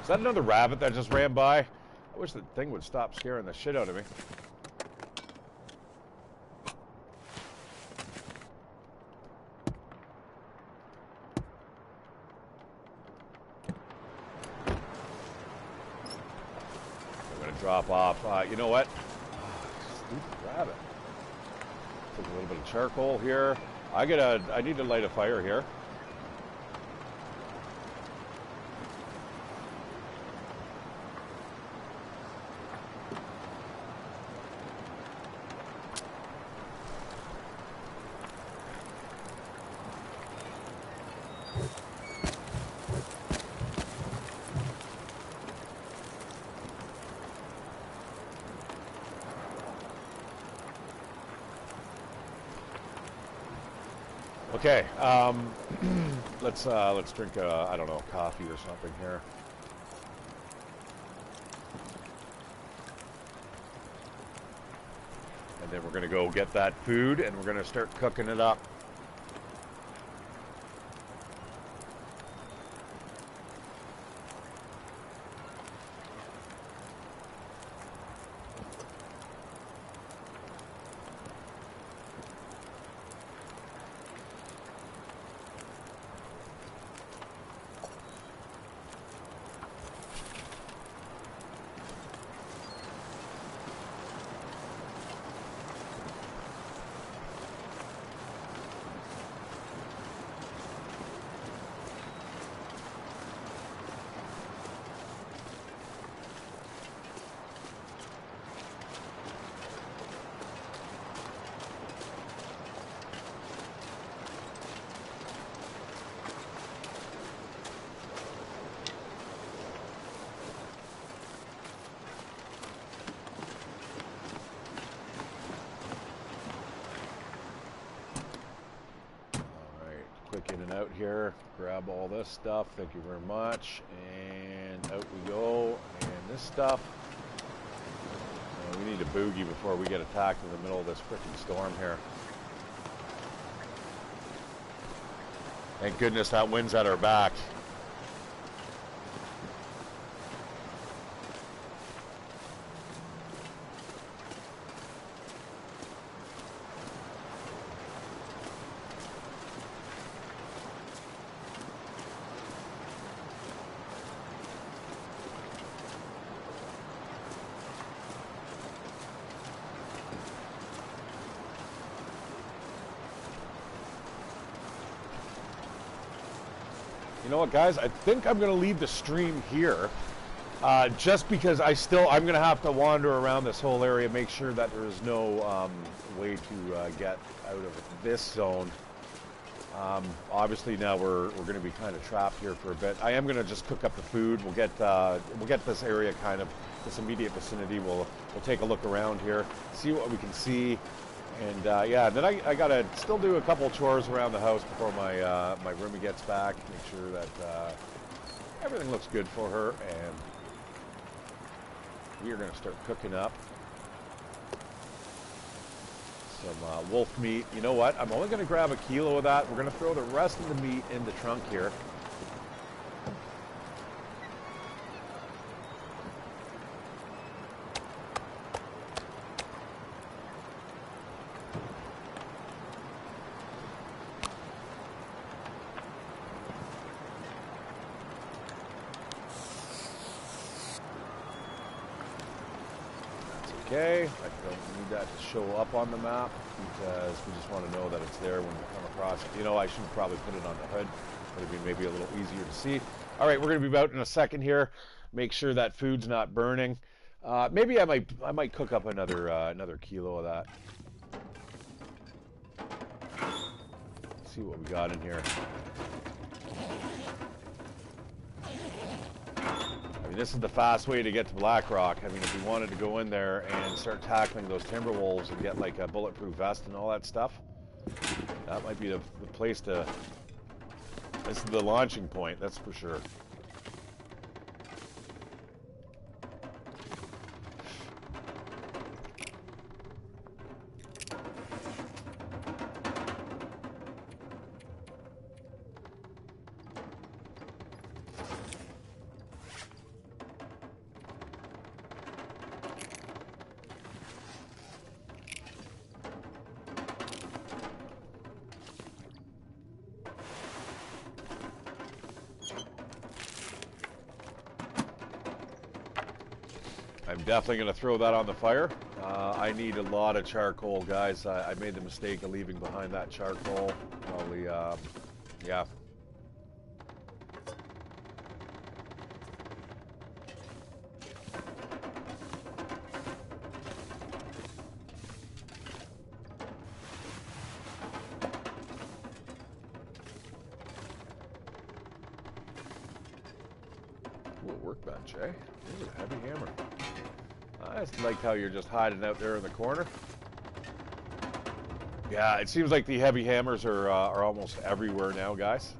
Is that another rabbit that just ran by? I wish the thing would stop scaring the shit out of me. I'm gonna drop off. You know what? Stupid rabbit. Take a little bit of charcoal here. I need to light a fire here. Okay, let's drink I don't know, coffee or something here. And then we're gonna go get that food and we're gonna start cooking it up. In and out here, grab all this stuff, thank you very much, and out we go. And this stuff, we need a boogie before we get attacked in the middle of this freaking storm here. Thank goodness that wind's at our back. You know what, guys? I think I'm going to leave the stream here. Just because I'm going to have to wander around this whole area, make sure that there is no way to get out of this zone. Obviously now we're going to be kind of trapped here for a bit. I am going to just cook up the food. We'll get this area kind of, this immediate vicinity. We'll take a look around here, see what we can see, and yeah. Then I got to still do a couple chores around the house before my my roomie gets back. Make sure that everything looks good for her, and we are going to start cooking up some wolf meat. You know what? I'm only going to grab a kilo of that. We're going to throw the rest of the meat in the trunk here. Okay, I don't need that to show up on the map because we just want to know that it's there when we come across it. You know, I should probably put it on the hood. It'd be maybe a little easier to see. All right, we're going to be out in a second here. Make sure that food's not burning. Maybe I might cook up another kilo of that. Let's see what we got in here. I mean, this is the fast way to get to Blackrock. I mean, if we wanted to go in there and start tackling those timber wolves and get like a bulletproof vest and all that stuff, that might be the place to. This is the launching point, that's for sure. I'm definitely going to throw that on the fire. I need a lot of charcoal, guys. I made the mistake of leaving behind that charcoal. Probably, yeah. Ooh, workbench, eh? Ooh, heavy hammer. I just like how you're just hiding out there in the corner. Yeah, it seems like the heavy hammers are almost everywhere now, guys.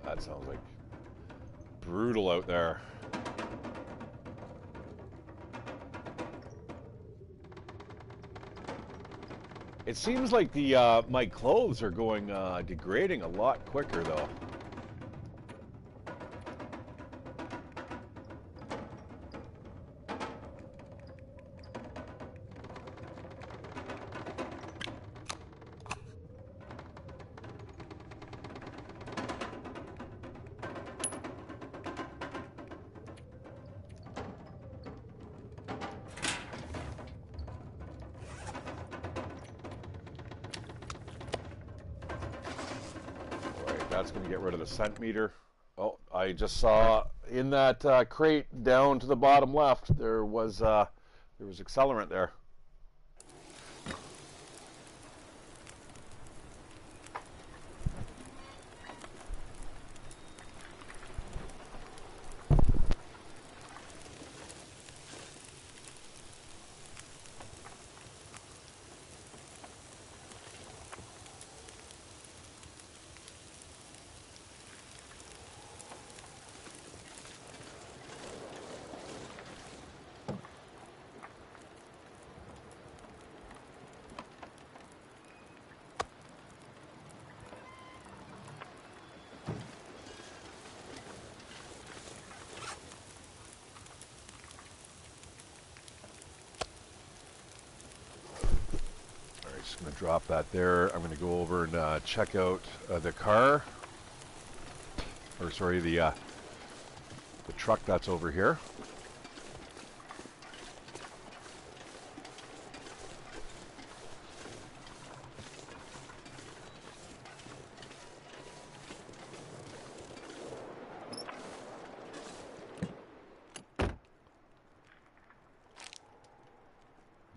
That sounds like brutal out there. It seems like the my clothes are going degrading a lot quicker though. That's going to get rid of the scent meter. Oh, I just saw in that crate down to the bottom left there was accelerant there. Just going to drop that there. I'm going to go over and check out the car. Or sorry, the truck that's over here.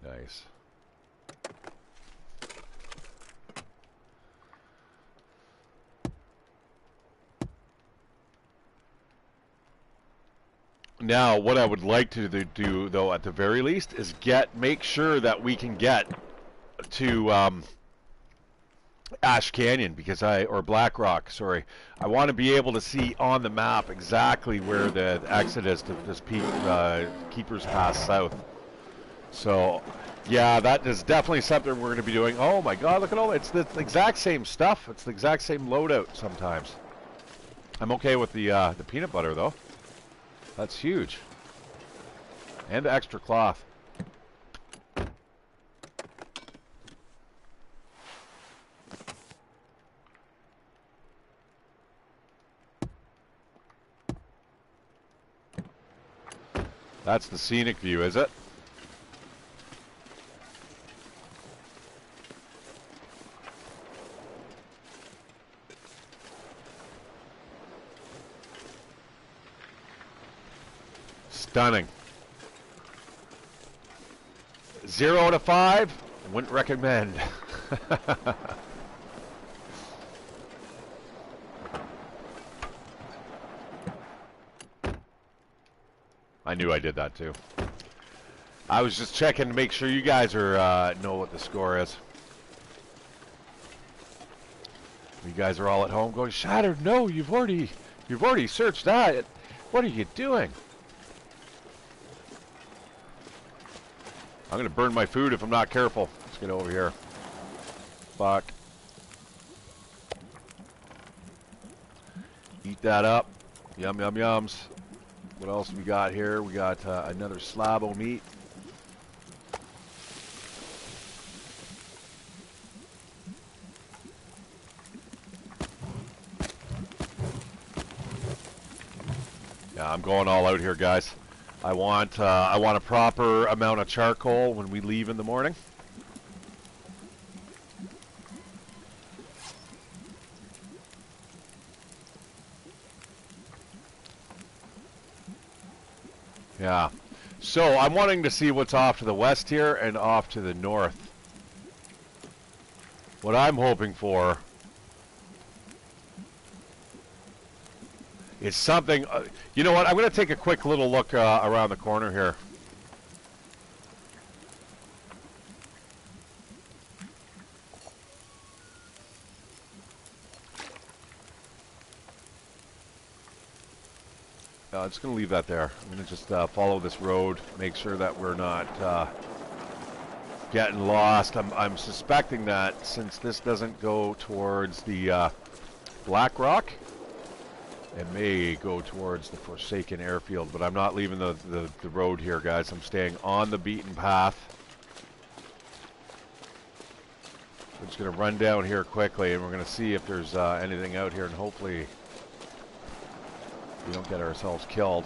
Nice. Now, what I would like to do, though, at the very least, is make sure that we can get to Ash Canyon, because or Black Rock, sorry. I want to be able to see on the map exactly where the exit is to this Keeper's Pass South. So, yeah, that is definitely something we're going to be doing. Oh my God, look at all it's the exact same stuff. It's the exact same loadout sometimes. I'm okay with the peanut butter though. That's huge. And the extra cloth. That's the scenic view, is it? Stunning. 0 out of 5. Wouldn't recommend. I knew I did that too. I was just checking to make sure you guys are know what the score is. You guys are all at home going, Shattered, no, you've already searched that. What are you doing? I'm gonna burn my food if I'm not careful. Let's get over here. Fuck. Eat that up. Yum, yum, yums. What else we got here? We got another slab of meat. Yeah, I'm going all out here, guys. I want a proper amount of charcoal when we leave in the morning. Yeah. So I'm wanting to see what's off to the west here and off to the north. What I'm hoping for is something, you know what, I'm going to take a quick little look around the corner here. I'm just going to leave that there. I'm going to just follow this road, make sure that we're not getting lost. I'm suspecting that since this doesn't go towards the Black Rock, it may go towards the Forsaken Airfield, but I'm not leaving the road here, guys. I'm staying on the beaten path. I'm just going to run down here quickly, and we're going to see if there's anything out here, and hopefully we don't get ourselves killed.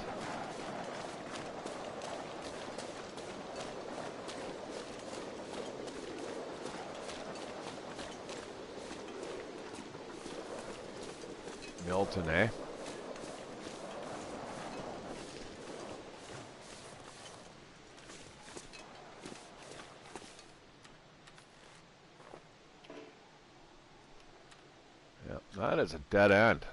Milton, eh? Yeah, that is a dead end.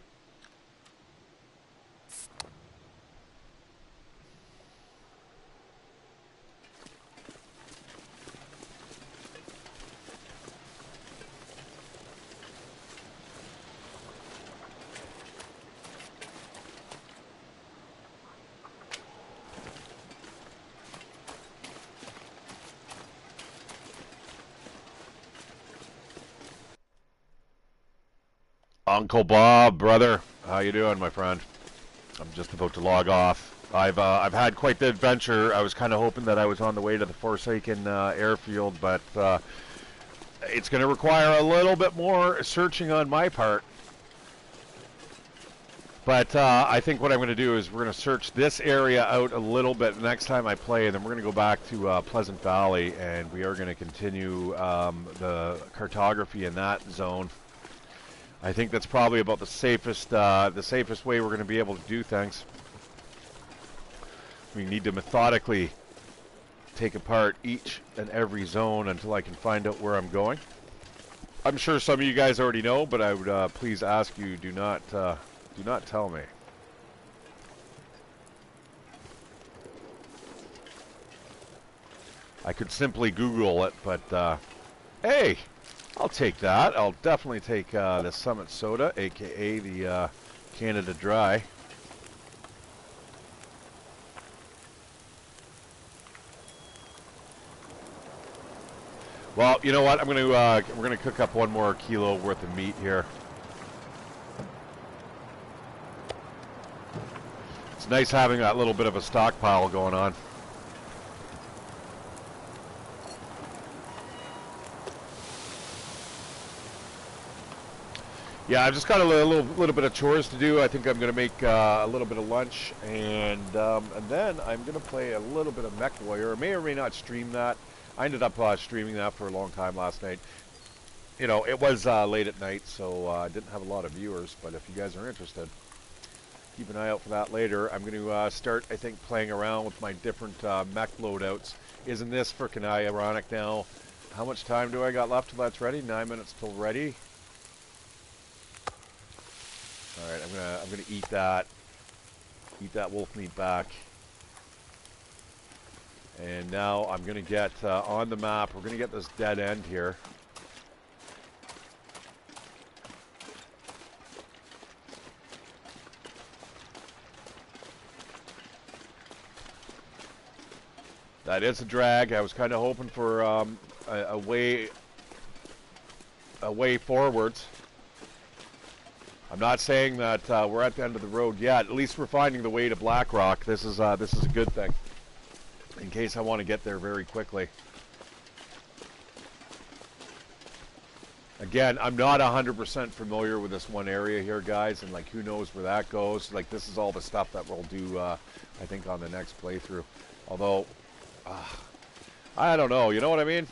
Uncle Bob, brother, how you doing, my friend? I'm just about to log off. I've had quite the adventure. I was kind of hoping that I was on the way to the Forsaken airfield, but it's going to require a little bit more searching on my part. But I think what I'm going to do is we're going to search this area out a little bit the next time I play, and then we're going to go back to Pleasant Valley, and we are going to continue the cartography in that zone. I think that's probably about the safest way we're going to be able to do things. We need to methodically take apart each and every zone until I can find out where I'm going. I'm sure some of you guys already know, but I would please ask you, do not tell me. I could simply Google it, but hey, I'll take that. I'll definitely take the Summit Soda, aka the Canada Dry. Well, you know what? We're gonna cook up 1 more kilo worth of meat here. It's nice having that little bit of a stockpile going on. Yeah, I've just got a little bit of chores to do. I think I'm going to make a little bit of lunch, and then I'm going to play a little bit of Mech Warrior. I may or may not stream that. I ended up streaming that for a long time last night. You know, it was late at night, so I didn't have a lot of viewers, but if you guys are interested, keep an eye out for that later. I'm going to start, I think, playing around with my different mech loadouts. Isn't this freaking ironic now? How much time do I got left till that's ready? 9 minutes till ready. All right, I'm gonna eat that wolf meat back, and now I'm gonna get on the map. We're gonna get this dead end here. That is a drag. I was kind of hoping for a way forwards. I'm not saying that we're at the end of the road yet. At least we're finding the way to Blackrock. This is a good thing, in case I want to get there very quickly. Again, I'm not 100% familiar with this one area here, guys, and like who knows where that goes. Like this is all the stuff that we'll do, I think, on the next playthrough. Although, I don't know. You know what I mean?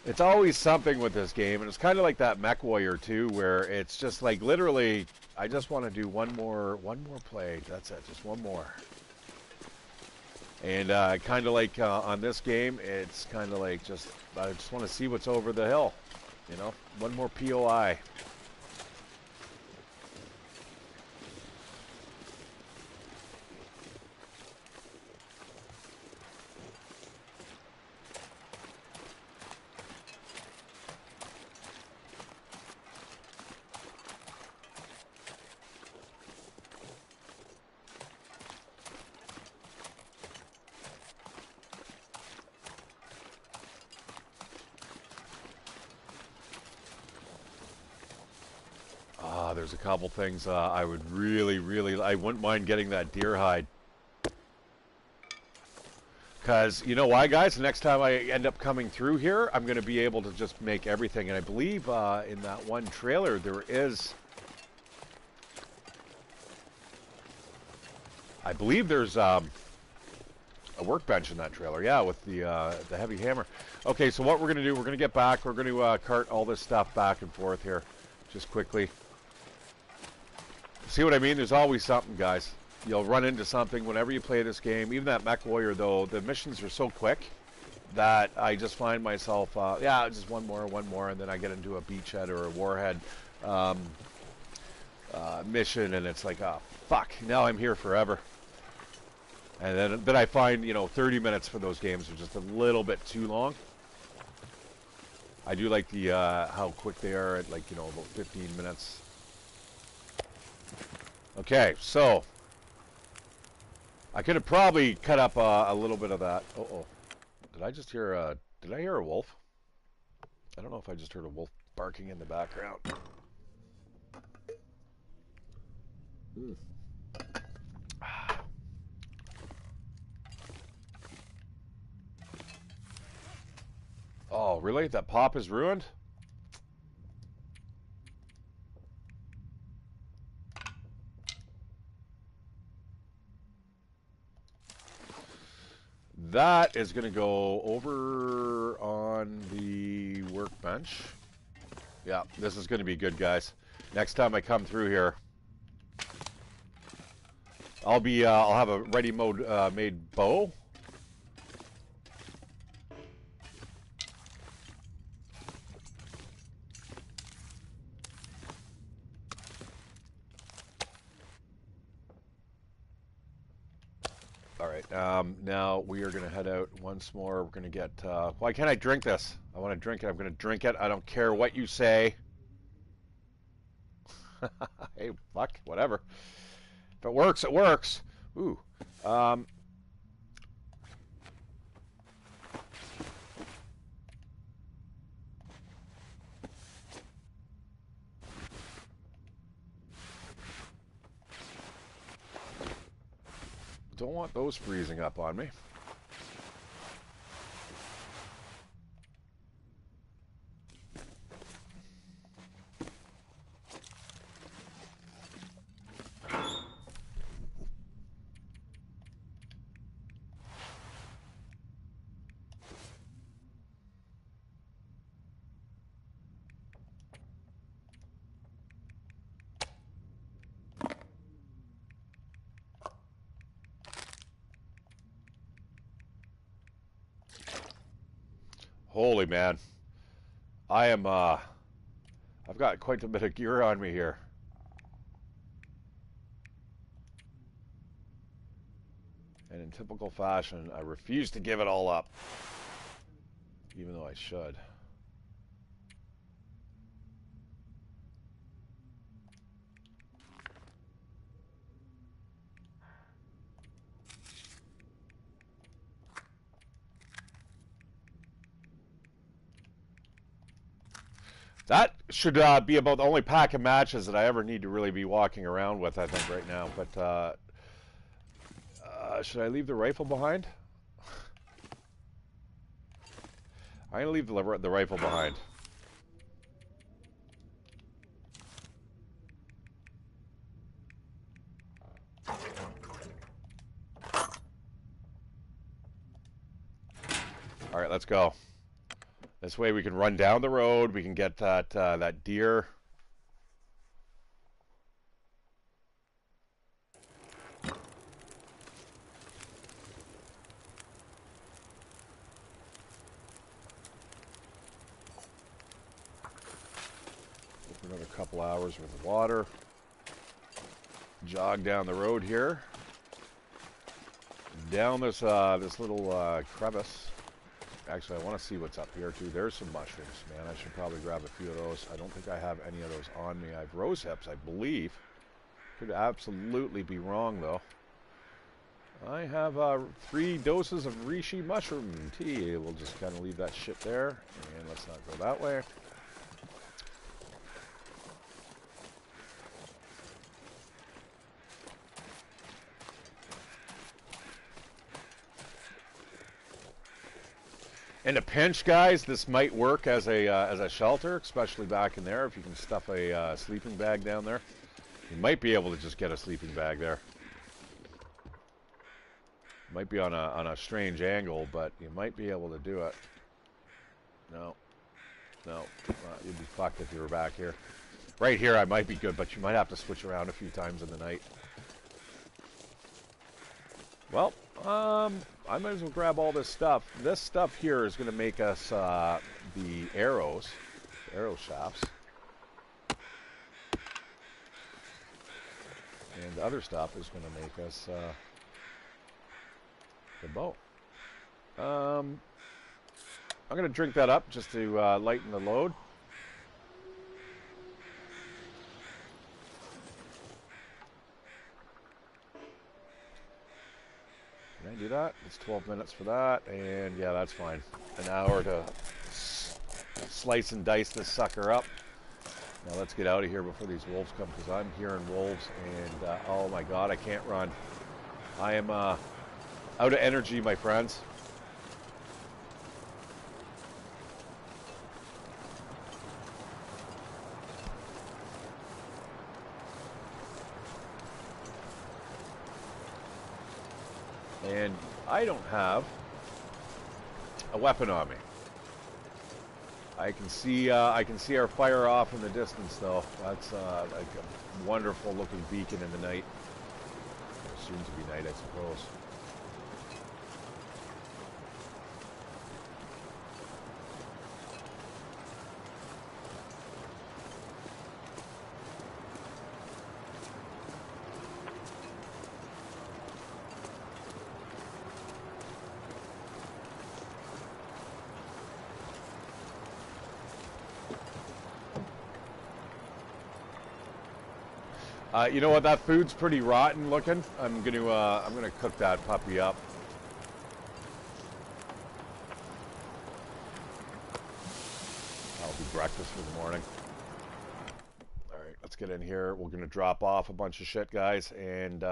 It's always something with this game, and it's kind of like that Mech Warrior too, where it's just like literally, I just want to do one more play. That's it, just one more. And kind of like on this game, it's kind of like I just want to see what's over the hill. You know, one more POI. There's a couple things I would I wouldn't mind getting that deer hide. Because, you know why, guys? The next time I end up coming through here, I'm going to be able to just make everything. And I believe in that one trailer there is... I believe there's a workbench in that trailer. Yeah, with the heavy hammer. Okay, so what we're going to do, we're going to get back. We're going to cart all this stuff back and forth here just quickly. See what I mean? There's always something, guys. You'll run into something whenever you play this game. Even that Mech Warrior, though, the missions are so quick that I just find myself, yeah, just one more, and then I get into a beachhead or a warhead mission, and it's like, oh, fuck, now I'm here forever. And then I find, you know, 30 minutes for those games are just a little bit too long. I do like the how quick they are at, like, you know, about 15 minutes. Okay, so I could have probably cut up a little bit of that. Uh-oh. Did I just hear did I hear a wolf? I don't know if I just heard a wolf barking in the background. Oh, Oh, really? That pop is ruined? That is going to go over on the workbench. Yeah, this is going to be good, guys. Next time I come through here, I'll have a ready made bow. All right, now we are going to head out once more. We're going to get, why can't I drink this? I want to drink it. I'm going to drink it. I don't care what you say. Hey, fuck, whatever. If it works, it works. Ooh. Don't want those freezing up on me. Holy man. I am, I've got quite a bit of gear on me here. And in typical fashion, I refuse to give it all up. Even though I should. That should be about the only pack of matches that I ever need to really be walking around with, I think, right now. But should I leave the rifle behind? I'm going to leave the rifle behind. All right, let's go. This way we can run down the road. We can get that deer. For another couple hours worth of water. Jog down the road here. Down this this little crevice. Actually, I want to see what's up here, too. There's some mushrooms, man. I should probably grab a few of those. I don't think I have any of those on me. I have rose hips, I believe. Could absolutely be wrong, though. I have 3 doses of reishi mushroom tea. We'll just kind of leave that shit there. And let's not go that way. In a pinch, guys, this might work as a shelter, especially back in there. If you can stuff a sleeping bag down there, you might be able to just get a sleeping bag there. Might be on a strange angle, but you might be able to do it. No, you'd be fucked if you were back here. Right here, I might be good, but you might have to switch around a few times in the night. Well, I might as well grab all this stuff. This stuff here is going to make us the arrow shafts. And the other stuff is going to make us the bow. I'm going to drink that up just to lighten the load. Can I do that? It's 12 minutes for that, and yeah, that's fine. An hour to slice and dice this sucker up. Now let's get out of here before these wolves come, because I'm hearing wolves, and oh my god, I can't run. I am out of energy, my friends. And I don't have a weapon on me. I can see our fire off in the distance, though. That's like a wonderful looking beacon in the night. Soon to be night, I suppose. You know what? That food's pretty rotten looking. I'm gonna cook that puppy up. That'll be breakfast for the morning. All right, let's get in here. We're gonna drop off a bunch of shit, guys, and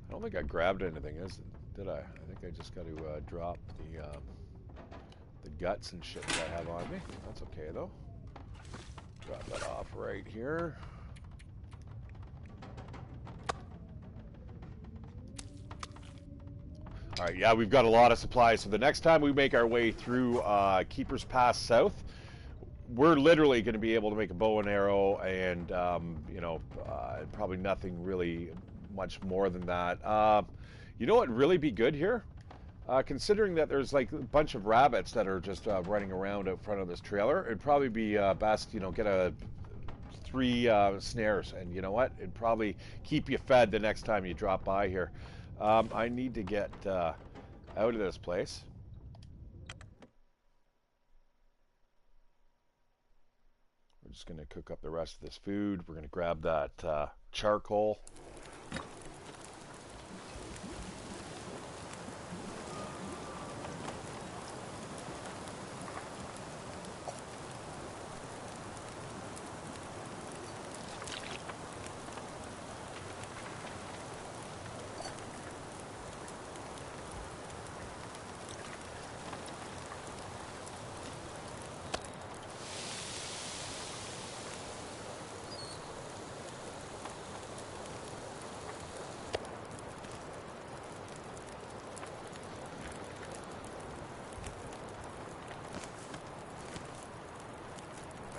I don't think I grabbed anything, did I? I think I just got to drop the guts and shit that I have on me. That's okay though. Drop that off right here. All right, yeah, we've got a lot of supplies. So the next time we make our way through Keeper's Pass South, we're literally going to be able to make a bow and arrow, and you know, probably nothing really much more than that. You know what would really be good here? Considering that there's like a bunch of rabbits that are just running around out front of this trailer, it'd probably be best, you know, get 3 snares, and you know what? It'd probably keep you fed the next time you drop by here. I need to get out of this place. We're just going to cook up the rest of this food. We're going to grab that charcoal.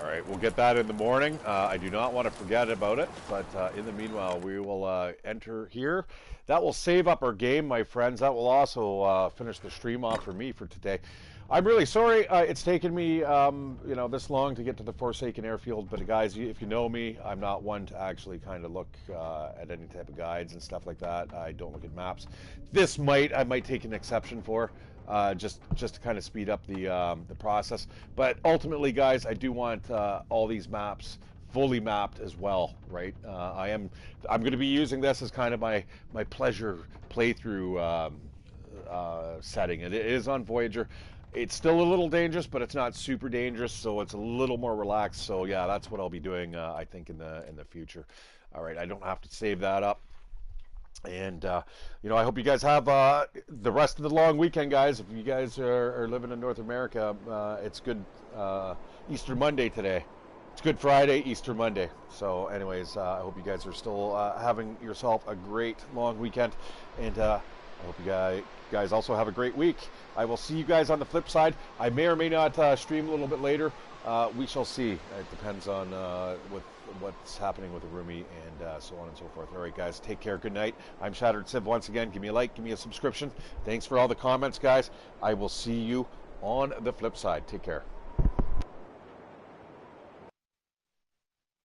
All right, we'll get that in the morning. I do not want to forget about it, but in the meanwhile, we will enter here. That will save up our game, my friends. That will also finish the stream off for me for today. I'm really sorry it's taken me, you know, this long to get to the Forsaken Airfield. But guys, if you know me, I'm not one to actually kind of look at any type of guides and stuff like that. I don't look at maps. This I might take an exception for. Just to kind of speed up the process. But ultimately, guys, I do want all these maps fully mapped as well, right? I'm going to be using this as kind of my pleasure playthrough setting. It is on Voyager. It's still a little dangerous, but it's not super dangerous, so it's a little more relaxed. So yeah, that's what I'll be doing, I think, in the future. All right, I don't have to save that up. And, you know, I hope you guys have the rest of the long weekend, guys. If you guys are living in North America, it's good Easter Monday today. It's Good Friday, Easter Monday. So anyways, I hope you guys are still having yourself a great long weekend. And I hope you guys also have a great week. I will see you guys on the flip side. I may or may not stream a little bit later. We shall see. It depends on what's happening with the roomie and so on and so forth. All right, guys, take care. Good night. I'm ShatteredCiv once again. Give me a like. Give me a subscription. Thanks for all the comments, guys. I will see you on the flip side. Take care.